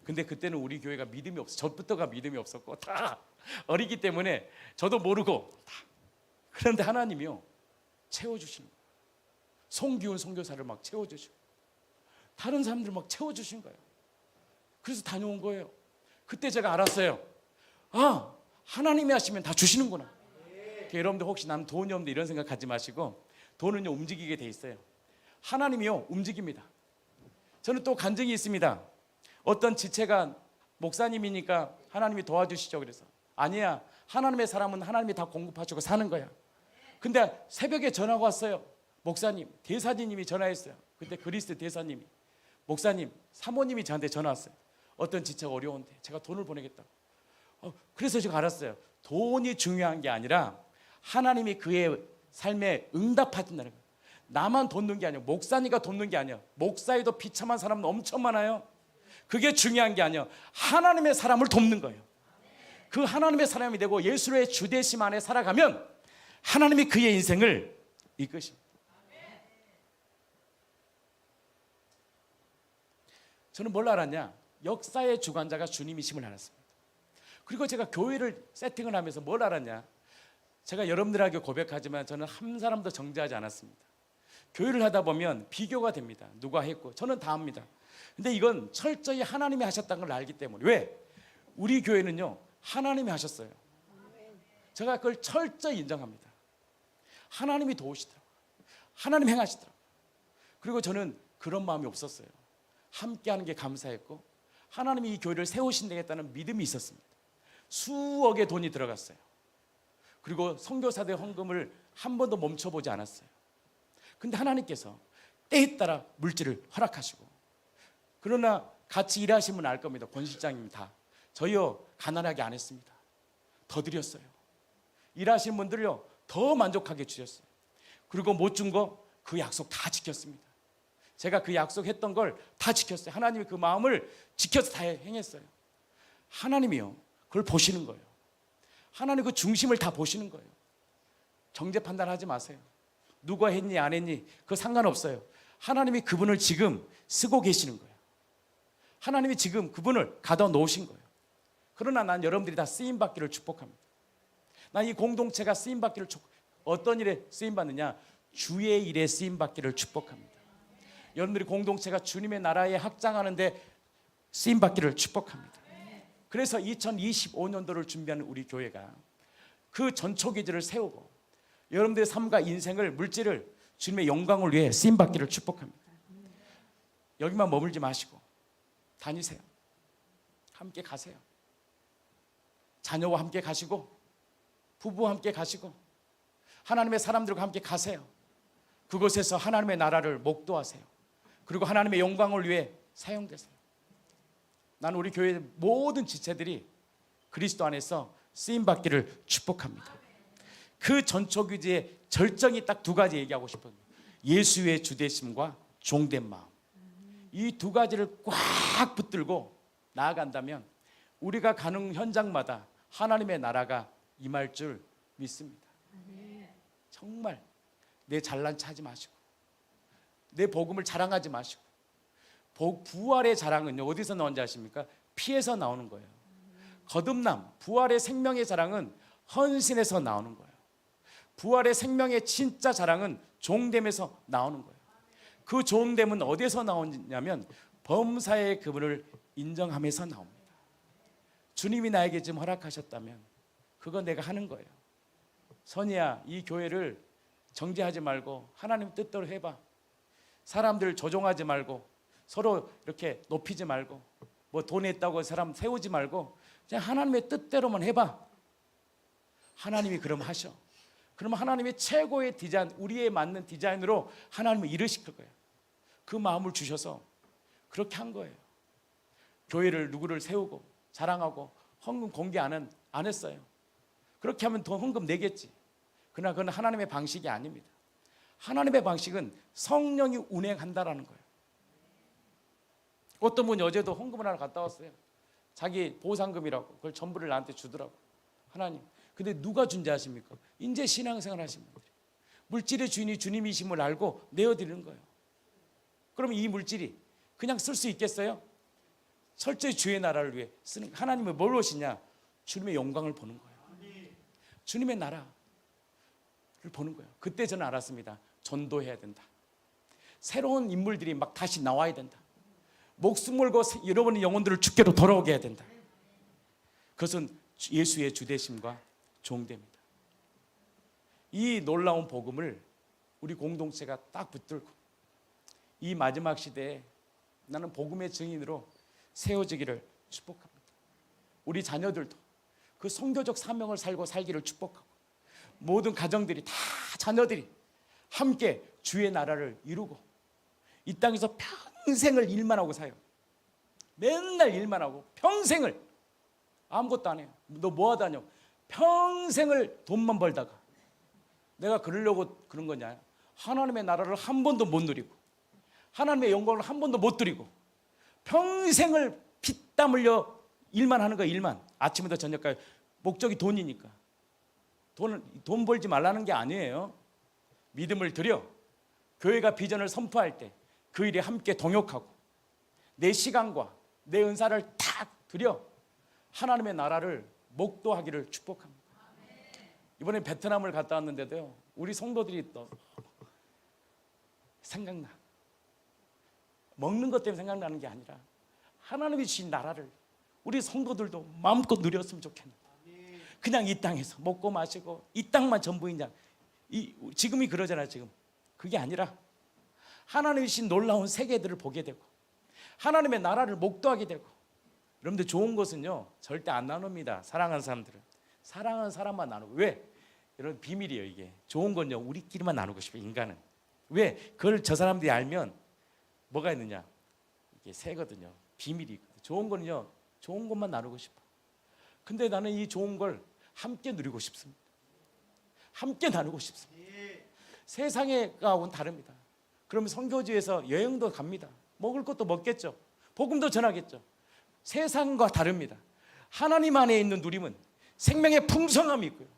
근데 그때는 우리 교회가 믿음이 없어. 저부터가 믿음이 없었고 다 어리기 때문에 저도 모르고 다. 그런데 하나님이요 채워주시는 거예요. 송기훈 선교사를 막 채워주시고 다른 사람들 막 채워주신 거예요. 그래서 다녀온 거예요. 그때 제가 알았어요. 하나님이 하시면 다 주시는구나. 여러분들 혹시 나는 돈이 없는데 이런 생각 하지 마시고, 돈은요 움직이게 돼 있어요. 하나님이요 움직입니다. 저는 또 간증이 있습니다. 어떤 지체가 목사님이니까 하나님이 도와주시죠. 그래서 아니야, 하나님의 사람은 하나님이 다 공급하시고 사는 거야. 근데 새벽에 전화가 왔어요. 목사님, 대사님이 전화했어요. 그때 그리스 대사님이, 목사님, 사모님이 저한테 전화 왔어요. 어떤 지체가 어려운데 제가 돈을 보내겠다고. 그래서 제가 알았어요. 돈이 중요한 게 아니라 하나님이 그의 삶에 응답하신다는 거예요. 나만 돕는 게 아니에요. 목사니까 돕는 게 아니에요. 목사에도 비참한 사람은 엄청 많아요. 그게 중요한 게 아니에요. 하나님의 사람을 돕는 거예요. 그 하나님의 사람이 되고 예수의 주대심 안에 살아가면 하나님이 그의 인생을 이끄십니다. 저는 뭘 알았냐? 역사의 주관자가 주님이심을 알았습니다. 그리고 제가 교회를 세팅을 하면서 뭘 알았냐? 제가 여러분들에게 고백하지만 저는 한 사람도 정죄하지 않았습니다. 교회를 하다 보면 비교가 됩니다. 누가 했고 저는 다 합니다. 근데 이건 철저히 하나님이 하셨다는 걸 알기 때문에. 왜? 우리 교회는요 하나님이 하셨어요. 제가 그걸 철저히 인정합니다. 하나님이 도우시더라고요. 하나님 행하시더라고요. 그리고 저는 그런 마음이 없었어요. 함께하는 게 감사했고 하나님이 이 교회를 세우신다겠다는 믿음이 있었습니다. 수억의 돈이 들어갔어요. 그리고 선교사들 헌금을 한 번도 멈춰보지 않았어요. 근데 하나님께서 때에 따라 물질을 허락하시고, 그러나 같이 일하시면 알 겁니다. 권 실장님 다 저희요 가난하게 안 했습니다. 더 드렸어요. 일하시는 분들요 더 만족하게 주셨어요. 그리고 못 준 거 그 약속 다 지켰습니다. 제가 그 약속했던 걸 다 지켰어요. 하나님이 그 마음을 지켜서 다 행했어요. 하나님이요 그걸 보시는 거예요. 하나님 그 중심을 다 보시는 거예요. 정죄 판단하지 마세요. 누가 했니 안 했니 그거 상관없어요. 하나님이 그분을 지금 쓰고 계시는 거예요. 하나님이 지금 그분을 가둬 놓으신 거예요. 그러나 난 여러분들이 다 쓰임받기를 축복합니다. 난 이 공동체가 쓰임받기를 어떤 일에 쓰임받느냐? 주의 일에 쓰임받기를 축복합니다. 여러분들이 공동체가 주님의 나라에 확장하는데 쓰임받기를 축복합니다. 그래서 2025년도를 준비하는 우리 교회가 그 전초기지를 세우고 여러분들의 삶과 인생을, 물질을 주님의 영광을 위해 쓰임받기를 축복합니다. 여기만 머물지 마시고 다니세요. 함께 가세요. 자녀와 함께 가시고 부부와 함께 가시고 하나님의 사람들과 함께 가세요. 그곳에서 하나님의 나라를 목도하세요. 그리고 하나님의 영광을 위해 사용되세요. 나는 우리 교회의 모든 지체들이 그리스도 안에서 쓰임받기를 축복합니다. 그 전초기지의 절정이 딱 두 가지 얘기하고 싶어요. 예수의 주되심과 종된 마음. 이 두 가지를 꽉 붙들고 나아간다면 우리가 가는 현장마다 하나님의 나라가 임할 줄 믿습니다. 정말 내 잘난 체 하지 마시고 내 복음을 자랑하지 마시고, 부활의 자랑은요 어디서 나온지 아십니까? 피에서 나오는 거예요. 거듭남, 부활의 생명의 자랑은 헌신에서 나오는 거예요. 부활의 생명의 진짜 자랑은 종됨에서 나오는 거예요. 그 종됨은 어디서 나오냐면 범사의 그분을 인정하면서 나옵니다. 주님이 나에게 지금 허락하셨다면 그건 내가 하는 거예요. 선이야, 이 교회를 정죄하지 말고 하나님 뜻대로 해봐. 사람들 조종하지 말고 서로 이렇게 높이지 말고 뭐 돈이 있다고 사람 세우지 말고 그냥 하나님의 뜻대로만 해봐. 하나님이 그럼 하셔. 그러면 하나님의 최고의 디자인, 우리에 맞는 디자인으로 하나님을 이루실 거예요. 그 마음을 주셔서 그렇게 한 거예요. 교회를 누구를 세우고 자랑하고 헌금 공개 안 했어요. 그렇게 하면 더 헌금 내겠지. 그러나 그건 하나님의 방식이 아닙니다. 하나님의 방식은 성령이 운행한다라는 거예요. 어떤 분이 어제도 헌금을 하러 갔다 왔어요. 자기 보상금이라고 그걸 전부를 나한테 주더라고. 하나님. 근데 누가 준지 아십니까? 이제 신앙생활 하신 분들이 물질의 주인이 주님이심을 알고 내어드리는 거예요. 그러면 이 물질이 그냥 쓸 수 있겠어요? 철저히 주의 나라를 위해 쓰는. 하나님을 뭘 보시냐? 주님의 영광을 보는 거예요. 주님의 나라를 보는 거예요. 그때 저는 알았습니다. 전도해야 된다. 새로운 인물들이 막 다시 나와야 된다. 목숨 걸고 여러분의 영혼들을 주께로 돌아오게 해야 된다. 그것은 예수의 주되심과 종됩니다. 이 놀라운 복음을 우리 공동체가 딱 붙들고 이 마지막 시대에 나는 복음의 증인으로 세워지기를 축복합니다. 우리 자녀들도 그 선교적 사명을 살기를 축복하고 모든 가정들이 다 자녀들이 함께 주의 나라를 이루고 이 땅에서 평생을 일만 하고 사요. 맨날 일만 하고 평생을 아무것도 안 해요. 너 뭐 하다뇨? 평생을 돈만 벌다가 내가 그러려고 그런 거냐? 하나님의 나라를 한 번도 못 누리고 하나님의 영광을 한 번도 못 드리고 평생을 피땀 흘려 일만 하는 거야. 일만 아침부터 저녁까지. 목적이 돈이니까. 돈 벌지 말라는 게 아니에요. 믿음을 드려 교회가 비전을 선포할 때 그 일에 함께 동역하고 내 시간과 내 은사를 탁 드려 하나님의 나라를 목도하기를 축복합니다. 이번에 베트남을 갔다 왔는데도요, 우리 성도들이 또 생각나. 먹는 것 때문에 생각나는 게 아니라 하나님이 주신 나라를 우리 성도들도 마음껏 누렸으면 좋겠는데 그냥 이 땅에서 먹고 마시고 이 땅만 전부인 양. 지금이 그러잖아요. 지금 그게 아니라 하나님이 주신 놀라운 세계들을 보게 되고 하나님의 나라를 목도하게 되고. 여러분들 좋은 것은요 절대 안 나눕니다. 사랑하는 사람들은 사랑하는 사람만 나누고. 왜? 여러분 비밀이에요. 이게 좋은 건요 우리끼리만 나누고 싶어요. 인간은. 왜? 그걸 저 사람들이 알면 뭐가 있느냐, 이게 새거든요. 비밀이 있거든요. 좋은 거는요 좋은 것만 나누고 싶어. 근데 나는 이 좋은 걸 함께 누리고 싶습니다. 함께 나누고 싶습니다. 세상과는 다릅니다. 그러면 선교지에서 여행도 갑니다. 먹을 것도 먹겠죠. 복음도 전하겠죠. 세상과 다릅니다. 하나님 안에 있는 누림은 생명의 풍성함이 있고요.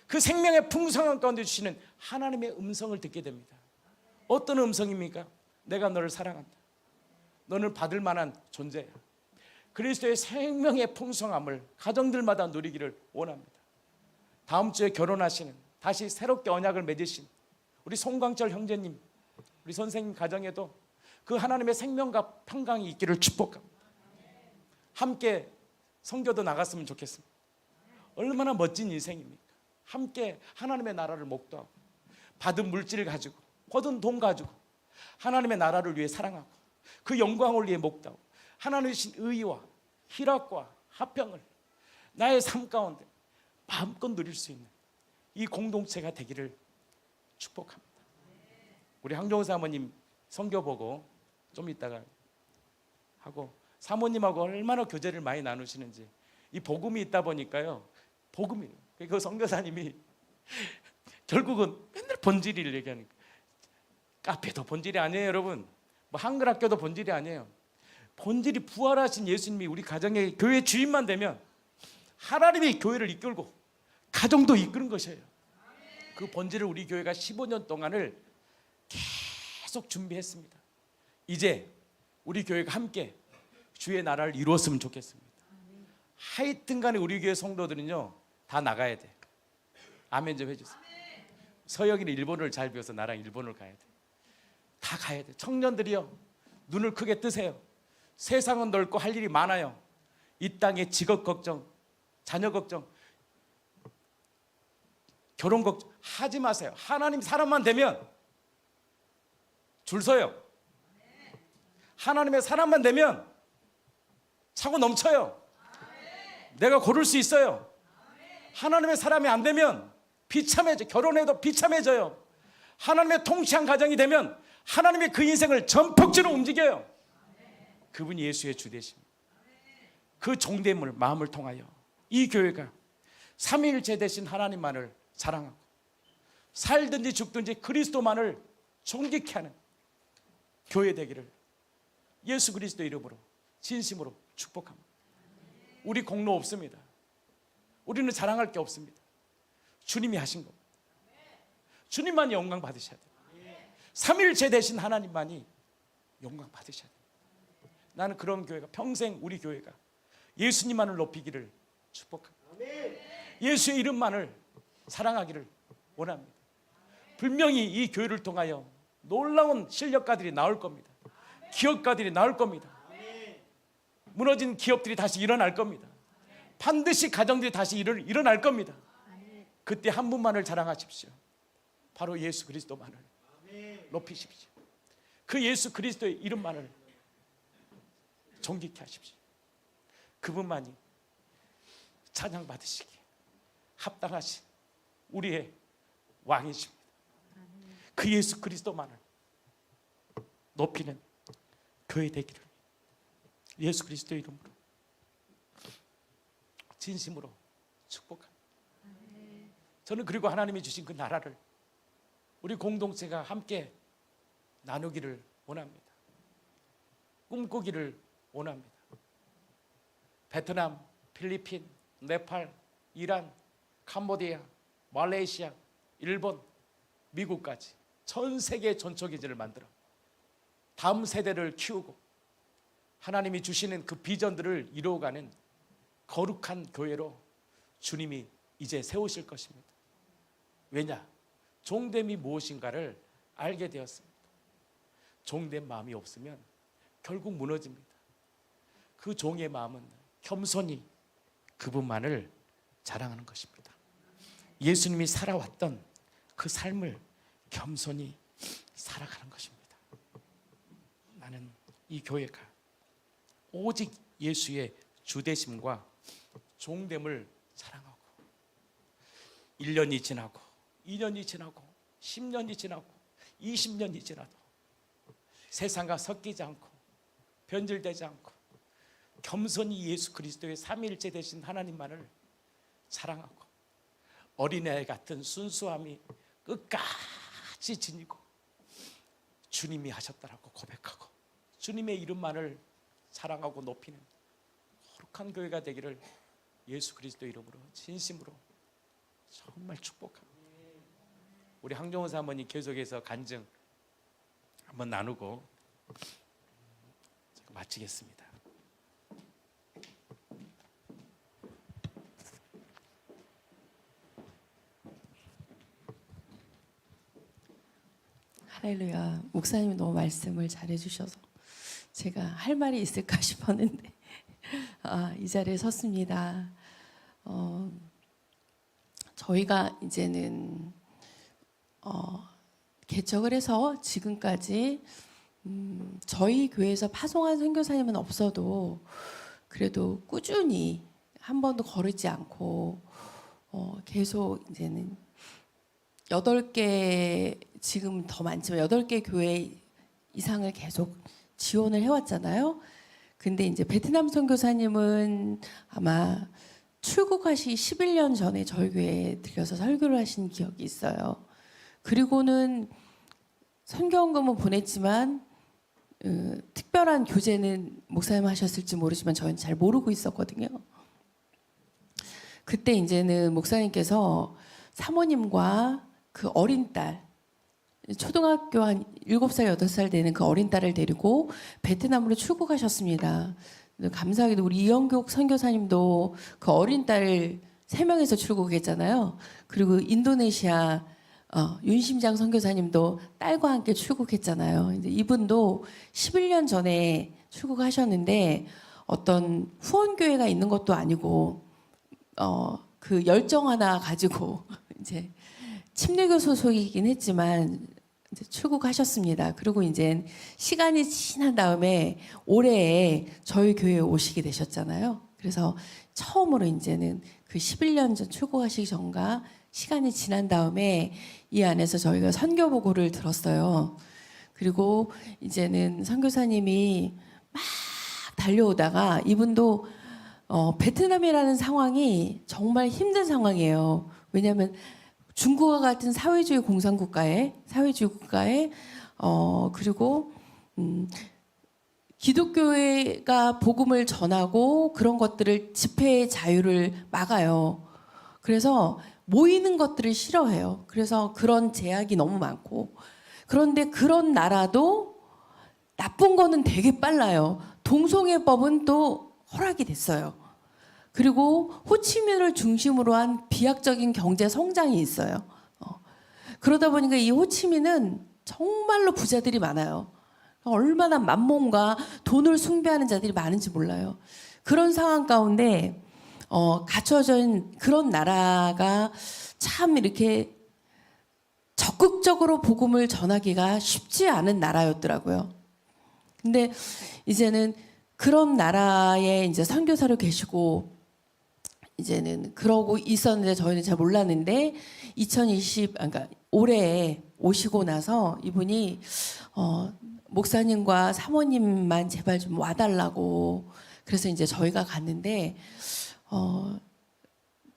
그 생명의 풍성함 가운데 주시는 하나님의 음성을 듣게 됩니다. 어떤 음성입니까? 내가 너를 사랑한다. 너는 받을 만한 존재야. 그리스도의 생명의 풍성함을 가정들마다 누리기를 원합니다. 다음 주에 결혼하시는, 다시 새롭게 언약을 맺으신 우리 송광철 형제님, 우리 선생님 가정에도 그 하나님의 생명과 평강이 있기를 축복합니다. 함께 선교도 나갔으면 좋겠습니다. 얼마나 멋진 인생입니까? 함께 하나님의 나라를 목도하고 받은 물질을 가지고 얻은 돈 가지고 하나님의 나라를 위해 사랑하고 그 영광을 위해 목도하고 하나님의 신 의와 희락과 화평을 나의 삶 가운데 마음껏 누릴 수 있는 이 공동체가 되기를 축복합니다. 우리 황종우 사모님 선교 보고 좀 이따가 하고 사모님하고 얼마나 교제를 많이 나누시는지. 이 복음이 있다 보니까요, 복음이 그 선교사님이 결국은 맨날 본질을 얘기하니까. 카페도 본질이 아니에요. 여러분, 뭐 한글 학교도 본질이 아니에요. 본질이 부활하신 예수님이 우리 가정의 교회 주인만 되면 하나님이 교회를 이끌고 가정도 이끄는 것이에요. 그 본질을 우리 교회가 15년 동안을 계속 준비했습니다. 이제 우리 교회가 함께 주의 나라를 이루었으면 좋겠습니다. 하여튼 간에 우리 교회 성도들은요 다 나가야 돼. 아멘 좀 해주세요. 서영이는 일본어를 잘 배워서 나랑 일본을 가야 돼. 다 가야 돼. 청년들이요 눈을 크게 뜨세요. 세상은 넓고 할 일이 많아요. 이 땅에 직업 걱정, 자녀 걱정, 결혼 걱정 하지 마세요. 하나님 사람만 되면 줄 서요. 하나님의 사람만 되면 차고 넘쳐요. 내가 고를 수 있어요. 하나님의 사람이 안 되면 비참해져. 결혼해도 비참해져요. 하나님의 통치한 가정이 되면 하나님의 그 인생을 전폭적으로 움직여요. 그분이 예수의 주 되십니다. 그 종됨을 마음을 통하여 이 교회가 삼위일체 되신 하나님만을 사랑하고 살든지 죽든지 그리스도만을 존귀케 하는 교회 되기를 예수 그리스도 이름으로 진심으로 축복합니다. 우리 공로 없습니다. 우리는 자랑할 게 없습니다. 주님이 하신 겁니다. 주님만이 영광 받으셔야 돼요. 삼위일체 되신 하나님만이 영광 받으셔야 돼요. 나는 그런 교회가 평생 우리 교회가 예수님만을 높이기를 축복합니다. 예수의 이름만을 사랑하기를 원합니다. 분명히 이 교회를 통하여 놀라운 실력가들이 나올 겁니다. 기업가들이 나올 겁니다. 무너진 기업들이 다시 일어날 겁니다. 반드시 가정들이 다시 일어날 겁니다. 그때 한 분만을 자랑하십시오. 바로 예수 그리스도만을 높이십시오. 그 예수 그리스도의 이름만을 존귀케 하십시오. 그분만이 찬양받으시기에 합당하신 우리의 왕이십니다. 그 예수 그리스도만을 높이는 교회 되기를 예수 그리스도의 이름으로 진심으로 축복합니다. 저는 그리고 하나님이 주신 그 나라를 우리 공동체가 함께 나누기를 원합니다. 꿈꾸기를 원합니다. 베트남, 필리핀, 네팔, 이란, 캄보디아, 말레이시아, 일본, 미국까지 전 세계 전초기지를 만들어 다음 세대를 키우고 하나님이 주시는 그 비전들을 이루어가는 거룩한 교회로 주님이 이제 세우실 것입니다. 왜냐? 종됨이 무엇인가를 알게 되었습니다. 종된 마음이 없으면 결국 무너집니다. 그 종의 마음은 겸손히 그분만을 자랑하는 것입니다. 예수님이 살아왔던 그 삶을 겸손히 살아가는 것입니다. 나는 이 교회가 오직 예수의 주되심과 종됨을 자랑하고 1년이 지나고 2년이 지나고 10년이 지나고 20년이 지나도 세상과 섞이지 않고 변질되지 않고 겸손히 예수 그리스도의 삼위일체 되신 하나님만을 사랑하고 어린애 같은 순수함이 끝까지 지니고 주님이 하셨다라고 고백하고 주님의 이름만을 사랑하고 높이는 거룩한 교회가 되기를 예수 그리스도 이름으로 진심으로 정말 축복합니다. 우리 황정호 사모님 계속해서 간증 한번 나누고 제가 마치겠습니다. 할렐루야. 목사님이 너무 말씀을 잘해 주셔서 제가 할 말이 있을까 싶었는데 이 자리에 섰습니다. 저희가 이제는 개척을 해서 지금까지 저희 교회에서 파송한 선교사님은 없어도 그래도 꾸준히 한 번도 거르지 않고 계속 이제는 8개, 지금 더 많지만 8개 교회 이상을 계속 지원을 해왔잖아요. 근데 이제 베트남 선교사님은 아마 출국하시 11년 전에 저희 교회에 들려서 설교를 하신 기억이 있어요. 그리고는 선교헌금은 보냈지만 특별한 교제는 목사님 하셨을지 모르지만 저희는 잘 모르고 있었거든요. 그때 이제는 목사님께서 사모님과 그 어린 딸, 초등학교 한 7살, 8살 되는 그 어린 딸을 데리고 베트남으로 출국하셨습니다. 감사하게도 우리 이영국 선교사님도 그 어린 딸 3명에서 출국했잖아요. 그리고 인도네시아 윤심장 선교사님도 딸과 함께 출국했잖아요. 이제 이분도 11년 전에 출국하셨는데 어떤 후원교회가 있는 것도 아니고 그 열정 하나 가지고 이제 침례교 소속이긴 했지만 이제 출국하셨습니다. 그리고 이제 시간이 지난 다음에 올해에 저희 교회에 오시게 되셨잖아요. 그래서 처음으로 이제는 그 11년 전 출국하시기 전과 시간이 지난 다음에 이 안에서 저희가 선교 보고를 들었어요. 그리고 이제는 선교사님이 막 달려오다가 이분도 베트남이라는 상황이 정말 힘든 상황이에요. 왜냐하면 중국과 같은 사회주의 국가에 그리고 기독교회가 복음을 전하고 그런 것들을 집회의 자유를 막아요. 그래서 모이는 것들을 싫어해요. 그래서 그런 제약이 너무 많고 그런데 그런 나라도 나쁜 거는 되게 빨라요. 동성애법은 또 허락이 됐어요. 그리고 호치민을 중심으로 한 비약적인 경제 성장이 있어요. 그러다 보니까 이 호치민은 정말로 부자들이 많아요. 얼마나 만몬과 돈을 숭배하는 자들이 많은지 몰라요. 그런 상황 가운데 갖춰진 그런 나라가 참 이렇게 적극적으로 복음을 전하기가 쉽지 않은 나라였더라고요. 근데 이제는 그런 나라에 이제 선교사로 계시고 이제는 그러고 있었는데 저희는 잘 몰랐는데 그러니까 올해 오시고 나서 이분이 목사님과 사모님만 제발 좀 와달라고 그래서 이제 저희가 갔는데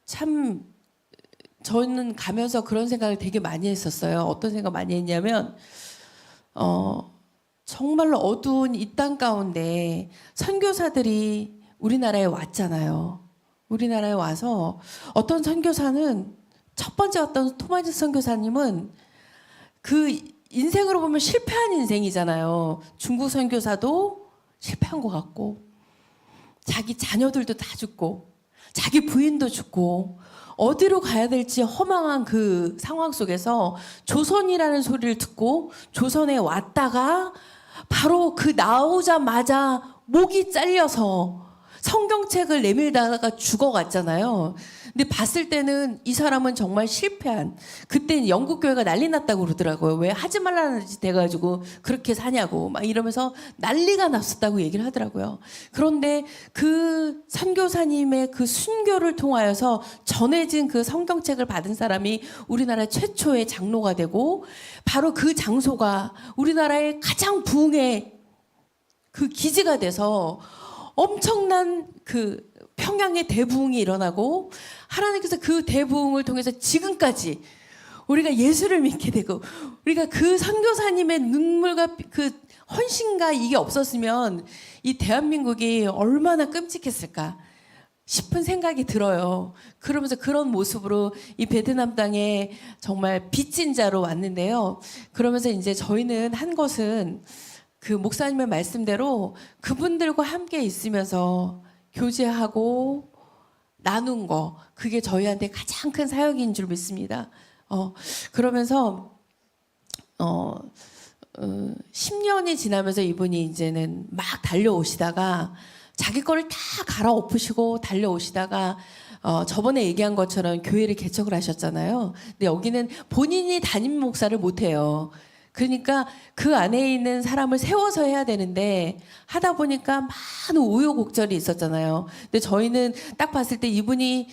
참 저는 가면서 그런 생각을 되게 많이 했었어요. 어떤 생각 많이 했냐면 정말로 어두운 이 땅 가운데 선교사들이 우리나라에 왔잖아요. 우리나라에 와서 어떤 선교사는 첫 번째 어떤 토마스 선교사님은 그 인생으로 보면 실패한 인생이잖아요. 중국 선교사도 실패한 것 같고 자기 자녀들도 다 죽고 자기 부인도 죽고 어디로 가야 될지 허망한 그 상황 속에서 조선이라는 소리를 듣고 조선에 왔다가 바로 그 나오자마자 목이 잘려서 성경책을 내밀다가 죽어갔잖아요. 근데 봤을 때는 이 사람은 정말 실패한, 그때 영국 교회가 난리 났다고 그러더라고요. 왜 하지 말라는 짓 해가지고 그렇게 사냐고 막 이러면서 난리가 났었다고 얘기를 하더라고요. 그런데 그 선교사님의 그 순교를 통하여서 전해진 그 성경책을 받은 사람이 우리나라 최초의 장로가 되고 바로 그 장소가 우리나라의 가장 부흥의 그 기지가 돼서 엄청난 그 평양의 대부흥이 일어나고 하나님께서 그 대부흥을 통해서 지금까지 우리가 예수를 믿게 되고 우리가 그 선교사님의 눈물과 그 헌신과 이게 없었으면 이 대한민국이 얼마나 끔찍했을까 싶은 생각이 들어요. 그러면서 그런 모습으로 이 베트남 땅에 정말 빚진 자로 왔는데요. 그러면서 이제 저희는 한 것은 그 목사님의 말씀대로 그분들과 함께 있으면서 교제하고 나눈 거 그게 저희한테 가장 큰 사역인 줄 믿습니다. 그러면서 10년이 지나면서 이분이 이제는 막 달려오시다가 자기 거를 다 갈아엎으시고 달려오시다가 저번에 얘기한 것처럼 교회를 개척을 하셨잖아요. 근데 여기는 본인이 담임 목사를 못해요. 그러니까 그 안에 있는 사람을 세워서 해야 되는데 하다 보니까 많은 우여곡절이 있었잖아요. 근데 저희는 딱 봤을 때 이분이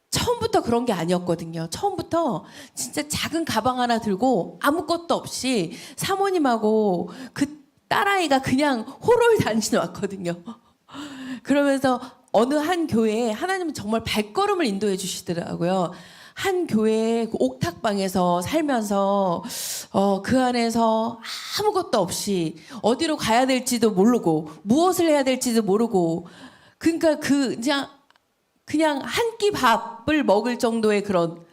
처음부터 그런 게 아니었거든요. 처음부터 진짜 작은 가방 하나 들고 아무것도 없이 사모님하고 그 딸아이가 그냥 호롤 다니시 왔거든요. 그러면서 어느 한 교회에 하나님은 정말 발걸음을 인도해 주시더라고요. 한 교회의 그 옥탑방에서 살면서 그 안에서 아무것도 없이 어디로 가야 될지도 모르고 무엇을 해야 될지도 모르고 그러니까 그냥 한 끼 밥을 먹을 정도의 그런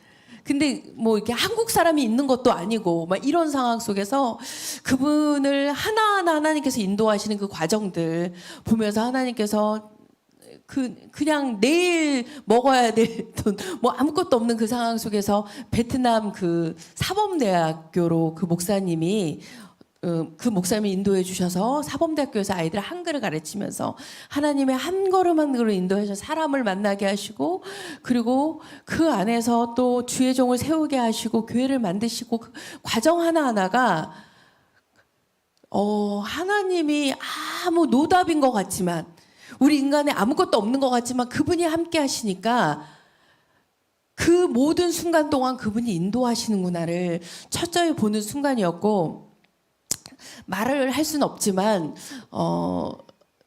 근데 뭐 이렇게 한국 사람이 있는 것도 아니고 막 이런 상황 속에서 그분을 하나하나 하나님께서 인도하시는 그 과정들 보면서 하나님께서 그냥 내일 먹어야 될 돈, 뭐 아무것도 없는 그 상황 속에서 베트남 그 사범대학교로 그 목사님이 인도해 주셔서 사범대학교에서 아이들 한글을 가르치면서 하나님의 한 걸음 한 걸음 인도해서 사람을 만나게 하시고 그리고 그 안에서 또 주의 종을 세우게 하시고 교회를 만드시고 그 과정 하나하나가 하나님이 아무 노답인 것 같지만 우리 인간에 아무것도 없는 것 같지만 그분이 함께 하시니까 그 모든 순간 동안 그분이 인도하시는구나를 철저히 보는 순간이었고 말을 할 수는 없지만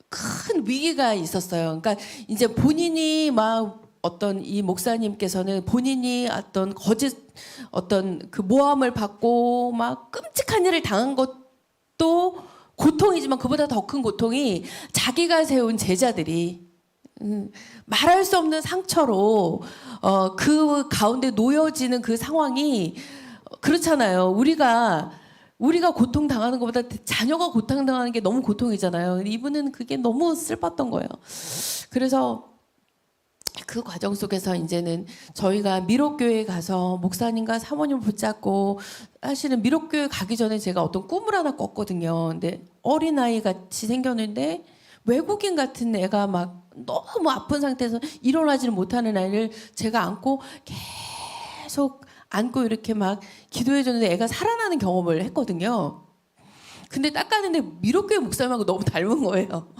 큰 위기가 있었어요. 그러니까 이제 본인이 막 어떤 이 목사님께서는 본인이 어떤 그 모함을 받고 막 끔찍한 일을 당한 것도 고통이지만 그보다 더 큰 고통이 자기가 세운 제자들이 말할 수 없는 상처로 그 가운데 놓여지는 그 상황이 그렇잖아요. 우리가 고통 당하는 것보다 자녀가 고통 당하는 게 너무 고통이잖아요. 이분은 그게 너무 슬펐던 거예요. 그래서 그 과정 속에서 이제는 저희가 미록교회에 가서 목사님과 사모님을 붙잡고 사실은 미록교회 가기 전에 제가 어떤 꿈을 하나 꿨거든요. 근데 어린아이 같이 생겼는데 외국인 같은 애가 막 너무 아픈 상태에서 일어나지를 못하는 아이를 제가 안고 계속 안고 이렇게 막 기도해 줬는데 애가 살아나는 경험을 했거든요. 근데 딱 가는데 미로교회 목사님하고 너무 닮은 거예요.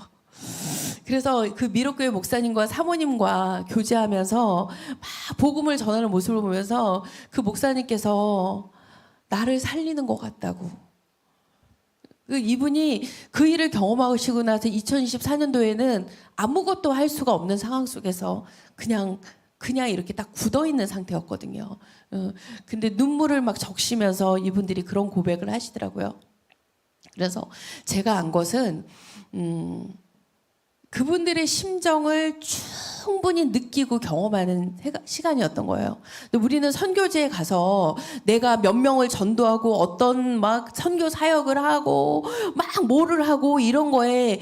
그래서 그 미로교회 목사님과 사모님과 교제하면서 막 복음을 전하는 모습을 보면서 그 목사님께서 나를 살리는 것 같다고. 이분이 그 일을 경험하시고 나서 2024년도에는 아무것도 할 수가 없는 상황 속에서 그냥 이렇게 딱 굳어 있는 상태였거든요. 근데 눈물을 막 적시면서 이분들이 그런 고백을 하시더라고요. 그래서 제가 안 것은 그분들의 심정을 충분히 느끼고 경험하는 시간이었던 거예요. 근데 우리는 선교지에 가서 내가 몇 명을 전도하고 어떤 막 선교 사역을 하고 막 뭐를 하고 이런 거에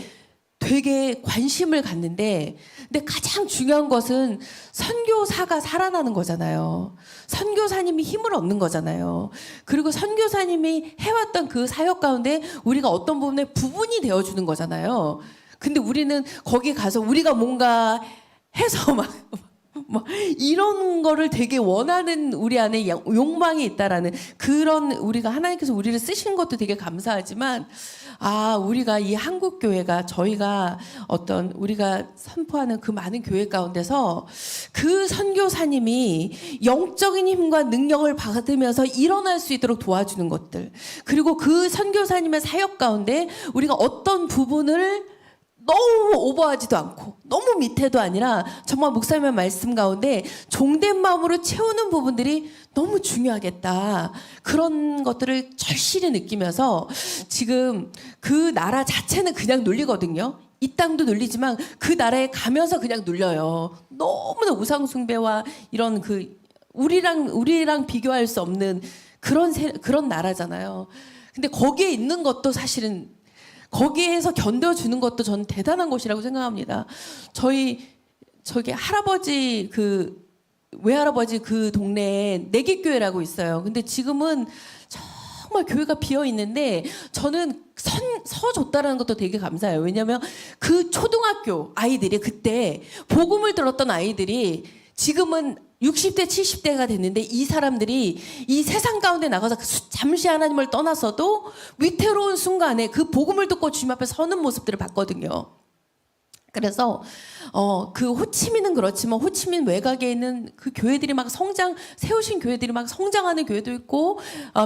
되게 관심을 갖는데, 근데 가장 중요한 것은 선교사가 살아나는 거잖아요. 선교사님이 힘을 얻는 거잖아요. 그리고 선교사님이 해왔던 그 사역 가운데 우리가 어떤 부분에 부분이 되어주는 거잖아요. 근데 우리는 거기 가서 우리가 뭔가 해서 막 이런 거를 되게 원하는 우리 안에 욕망이 있다라는 그런, 우리가 하나님께서 우리를 쓰신 것도 되게 감사하지만, 우리가 이 한국 교회가, 저희가 어떤 우리가 선포하는 그 많은 교회 가운데서 그 선교사님이 영적인 힘과 능력을 받으면서 일어날 수 있도록 도와주는 것들, 그리고 그 선교사님의 사역 가운데 우리가 어떤 부분을 너무 오버하지도 않고 너무 밑에도 아니라 정말 목사님의 말씀 가운데 종된 마음으로 채우는 부분들이 너무 중요하겠다. 그런 것들을 절실히 느끼면서 지금 그 나라 자체는 그냥 눌리거든요. 이 땅도 눌리지만 그 나라에 가면서 그냥 눌려요. 너무나 우상숭배와 이런 우리랑 비교할 수 없는 그런 나라잖아요. 근데 거기에 있는 것도 사실은, 거기에서 견뎌주는 것도 저는 대단한 것이라고 생각합니다. 저기 할아버지 외할아버지 그 동네에 내기교회라고 있어요. 근데 지금은 정말 교회가 비어 있는데 저는 서줬다라는 것도 되게 감사해요. 왜냐하면 그 초등학교 아이들이, 그때 복음을 들었던 아이들이 지금은 60대, 70대가 됐는데 이 사람들이 이 세상 가운데 나가서 잠시 하나님을 떠나서도 위태로운 순간에 그 복음을 듣고 주님 앞에 서는 모습들을 봤거든요. 그래서 그 호치민은 그렇지만 호치민 외곽에 있는 그 교회들이 막 세우신 교회들이 막 성장하는 교회도 있고,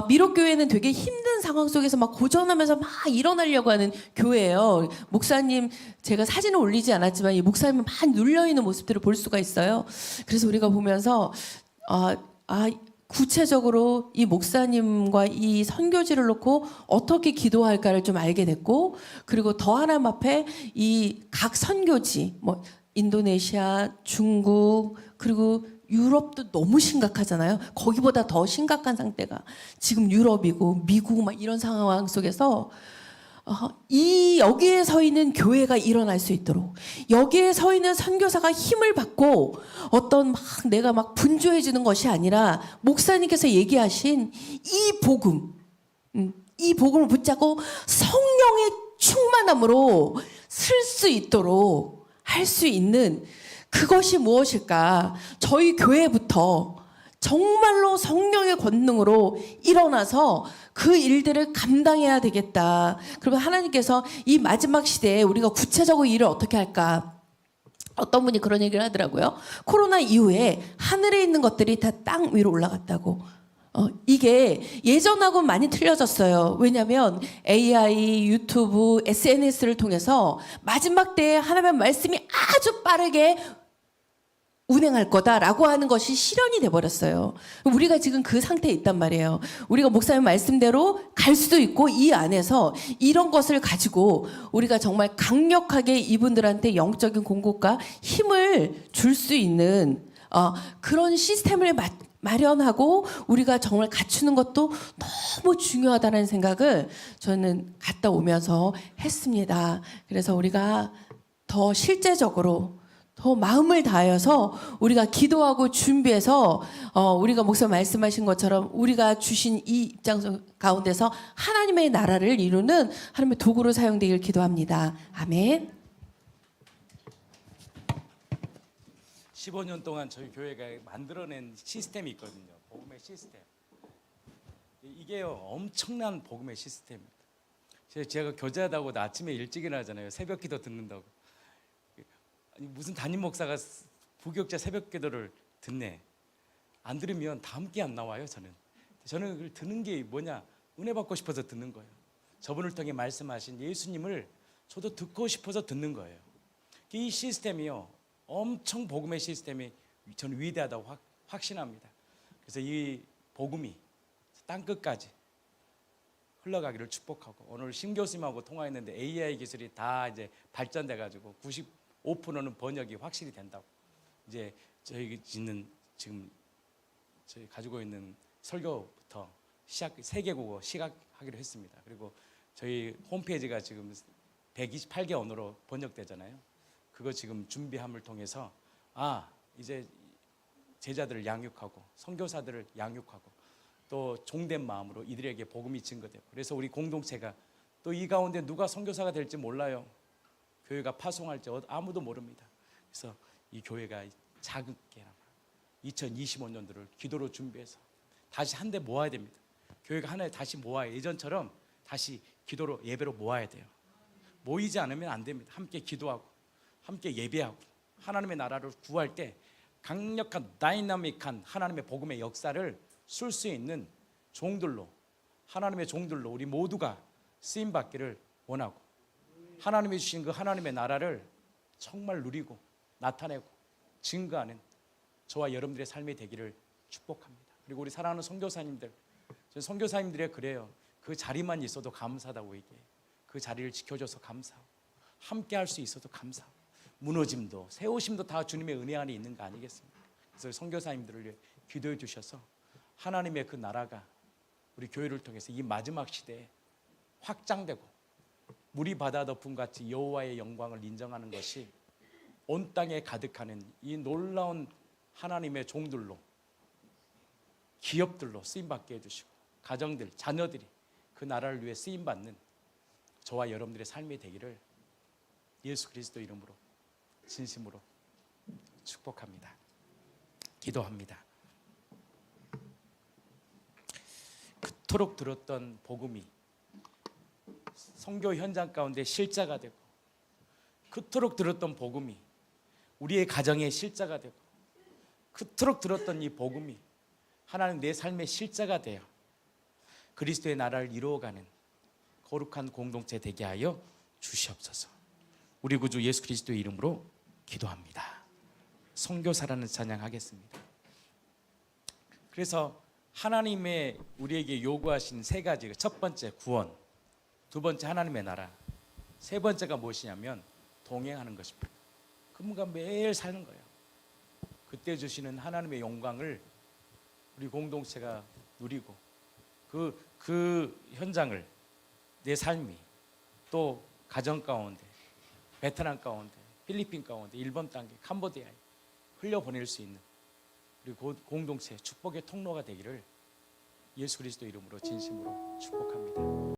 미로교회는 되게 힘든 상황 속에서 막 고전하면서 막 일어나려고 하는 교회예요. 목사님, 제가 사진을 올리지 않았지만 이 목사님은 막 눌려있는 모습들을 볼 수가 있어요. 그래서 우리가 보면서 구체적으로 이 목사님과 이 선교지를 놓고 어떻게 기도할까를 좀 알게 됐고, 그리고 더 하나님 앞에 이 각 선교지, 인도네시아, 중국, 그리고 유럽도 너무 심각하잖아요. 거기보다 더 심각한 상태가 지금 유럽이고 미국 막 이런 상황 속에서 여기에 서 있는 교회가 일어날 수 있도록, 여기에 서 있는 선교사가 힘을 받고 어떤 내가 분주해지는 것이 아니라 목사님께서 얘기하신 이 복음을 붙잡고 성령의 충만함으로 쓸 수 있도록 할 수 있는 그것이 무엇일까? 저희 교회부터 정말로 성령의 권능으로 일어나서 그 일들을 감당해야 되겠다. 그러면 하나님께서 이 마지막 시대에 우리가 구체적으로 일을 어떻게 할까? 어떤 분이 그런 얘기를 하더라고요. 코로나 이후에 하늘에 있는 것들이 다 땅 위로 올라갔다고. 이게 예전하고는 많이 틀려졌어요. 왜냐하면 AI, 유튜브, SNS를 통해서 마지막 때에 하나님의 말씀이 아주 빠르게 운행할 거다라고 하는 것이 실현이 돼버렸어요. 우리가 지금 그 상태에 있단 말이에요. 우리가 목사님 말씀대로 갈 수도 있고, 이 안에서 이런 것을 가지고 우리가 정말 강력하게 이분들한테 영적인 공급과 힘을 줄 수 있는 그런 시스템을 마련하고 우리가 정말 갖추는 것도 너무 중요하다는 생각을 저는 갔다 오면서 했습니다. 그래서 우리가 더 실제적으로 더 마음을 다하여서 우리가 기도하고 준비해서 우리가 목사님 말씀하신 것처럼 우리가 주신 이 입장 가운데서 하나님의 나라를 이루는 하나님의 도구로 사용되길 기도합니다. 아멘. 15년 동안 저희 교회가 만들어낸 시스템이 있거든요. 복음의 시스템. 이게요 엄청난 복음의 시스템입니다. 제가 교제하다고 아침에 일찍 일어나잖아요. 새벽기도 듣는다고. 아니, 무슨 담임 목사가 부교육자 새벽기도를 듣네. 안 들으면 다음 게 안 나와요. 저는 그걸 듣는 게 뭐냐, 은혜 받고 싶어서 듣는 거예요. 저분을 통해 말씀하신 예수님을 저도 듣고 싶어서 듣는 거예요. 이 시스템이요 엄청 복음의 시스템이 저는 위대하다고 확신합니다. 그래서 이 복음이 땅끝까지 흘러가기를 축복하고, 오늘 심 교수님하고 통화했는데 AI 기술이 다 이제 발전돼 가지고 95%는 번역이 확실히 된다고. 이제 저희 지금 저희 가지고 있는 설교부터 세계국어 시작하기로 했습니다. 그리고 저희 홈페이지가 지금 128개 언어로 번역되잖아요. 그거 지금 준비함을 통해서 이제 제자들을 양육하고 선교사들을 양육하고 또 종된 마음으로 이들에게 복음이 증거되고, 그래서 우리 공동체가 또 이 가운데 누가 선교사가 될지 몰라요. 교회가 파송할지 아무도 모릅니다. 그래서 이 교회가 작게나마 2025년도를 기도로 준비해서 다시 한데 모아야 됩니다. 교회가 하나에 다시 모아야, 예전처럼 다시 기도로 예배로 모아야 돼요. 모이지 않으면 안 됩니다. 함께 기도하고 함께 예배하고 하나님의 나라를 구할 때 강력한 다이나믹한 하나님의 복음의 역사를 쓸 수 있는 종들로, 하나님의 종들로 우리 모두가 쓰임 받기를 원하고, 하나님이 주신 그 하나님의 나라를 정말 누리고 나타내고 증거하는 저와 여러분들의 삶이 되기를 축복합니다. 그리고 우리 사랑하는 선교사님들, 저는 선교사님들이 그래요. 그 자리만 있어도 감사하다고 얘기해요. 그 자리를 지켜줘서 감사하고 함께 할 수 있어도 감사하고, 무너짐도 세우심도 다 주님의 은혜 안에 있는 거 아니겠습니까? 그래서 선교사님들을 위해 기도해 주셔서 하나님의 그 나라가 우리 교회를 통해서 이 마지막 시대에 확장되고 물이 바다 덮음 같이 여호와의 영광을 인정하는 것이 온 땅에 가득하는 이 놀라운 하나님의 종들로, 기업들로 쓰임받게 해주시고, 가정들, 자녀들이 그 나라를 위해 쓰임받는 저와 여러분들의 삶이 되기를 예수 그리스도 이름으로 진심으로 축복합니다. 기도합니다. 그토록 들었던 복음이 선교 현장 가운데 실자가 되고, 그토록 들었던 복음이 우리의 가정의 실자가 되고, 그토록 들었던 이 복음이 하나님 내 삶의 실자가 되어 그리스도의 나라를 이루어가는 거룩한 공동체 되게 하여 주시옵소서. 우리 구주 예수 그리스도의 이름으로 기도합니다. 선교사라는 찬양하겠습니다. 그래서 하나님의 우리에게 요구하신 세 가지, 첫 번째 구원, 두 번째 하나님의 나라, 세 번째가 무엇이냐면 동행하는 것입니다. 그분과 매일 사는 거예요. 그때 주시는 하나님의 영광을 우리 공동체가 누리고 그 현장을 내 삶이 또 가정 가운데, 베트남 가운데, 필리핀 가운데, 일본 땅에, 캄보디아에 흘려보낼 수 있는 우리 공동체 축복의 통로가 되기를 예수 그리스도 이름으로 진심으로 축복합니다.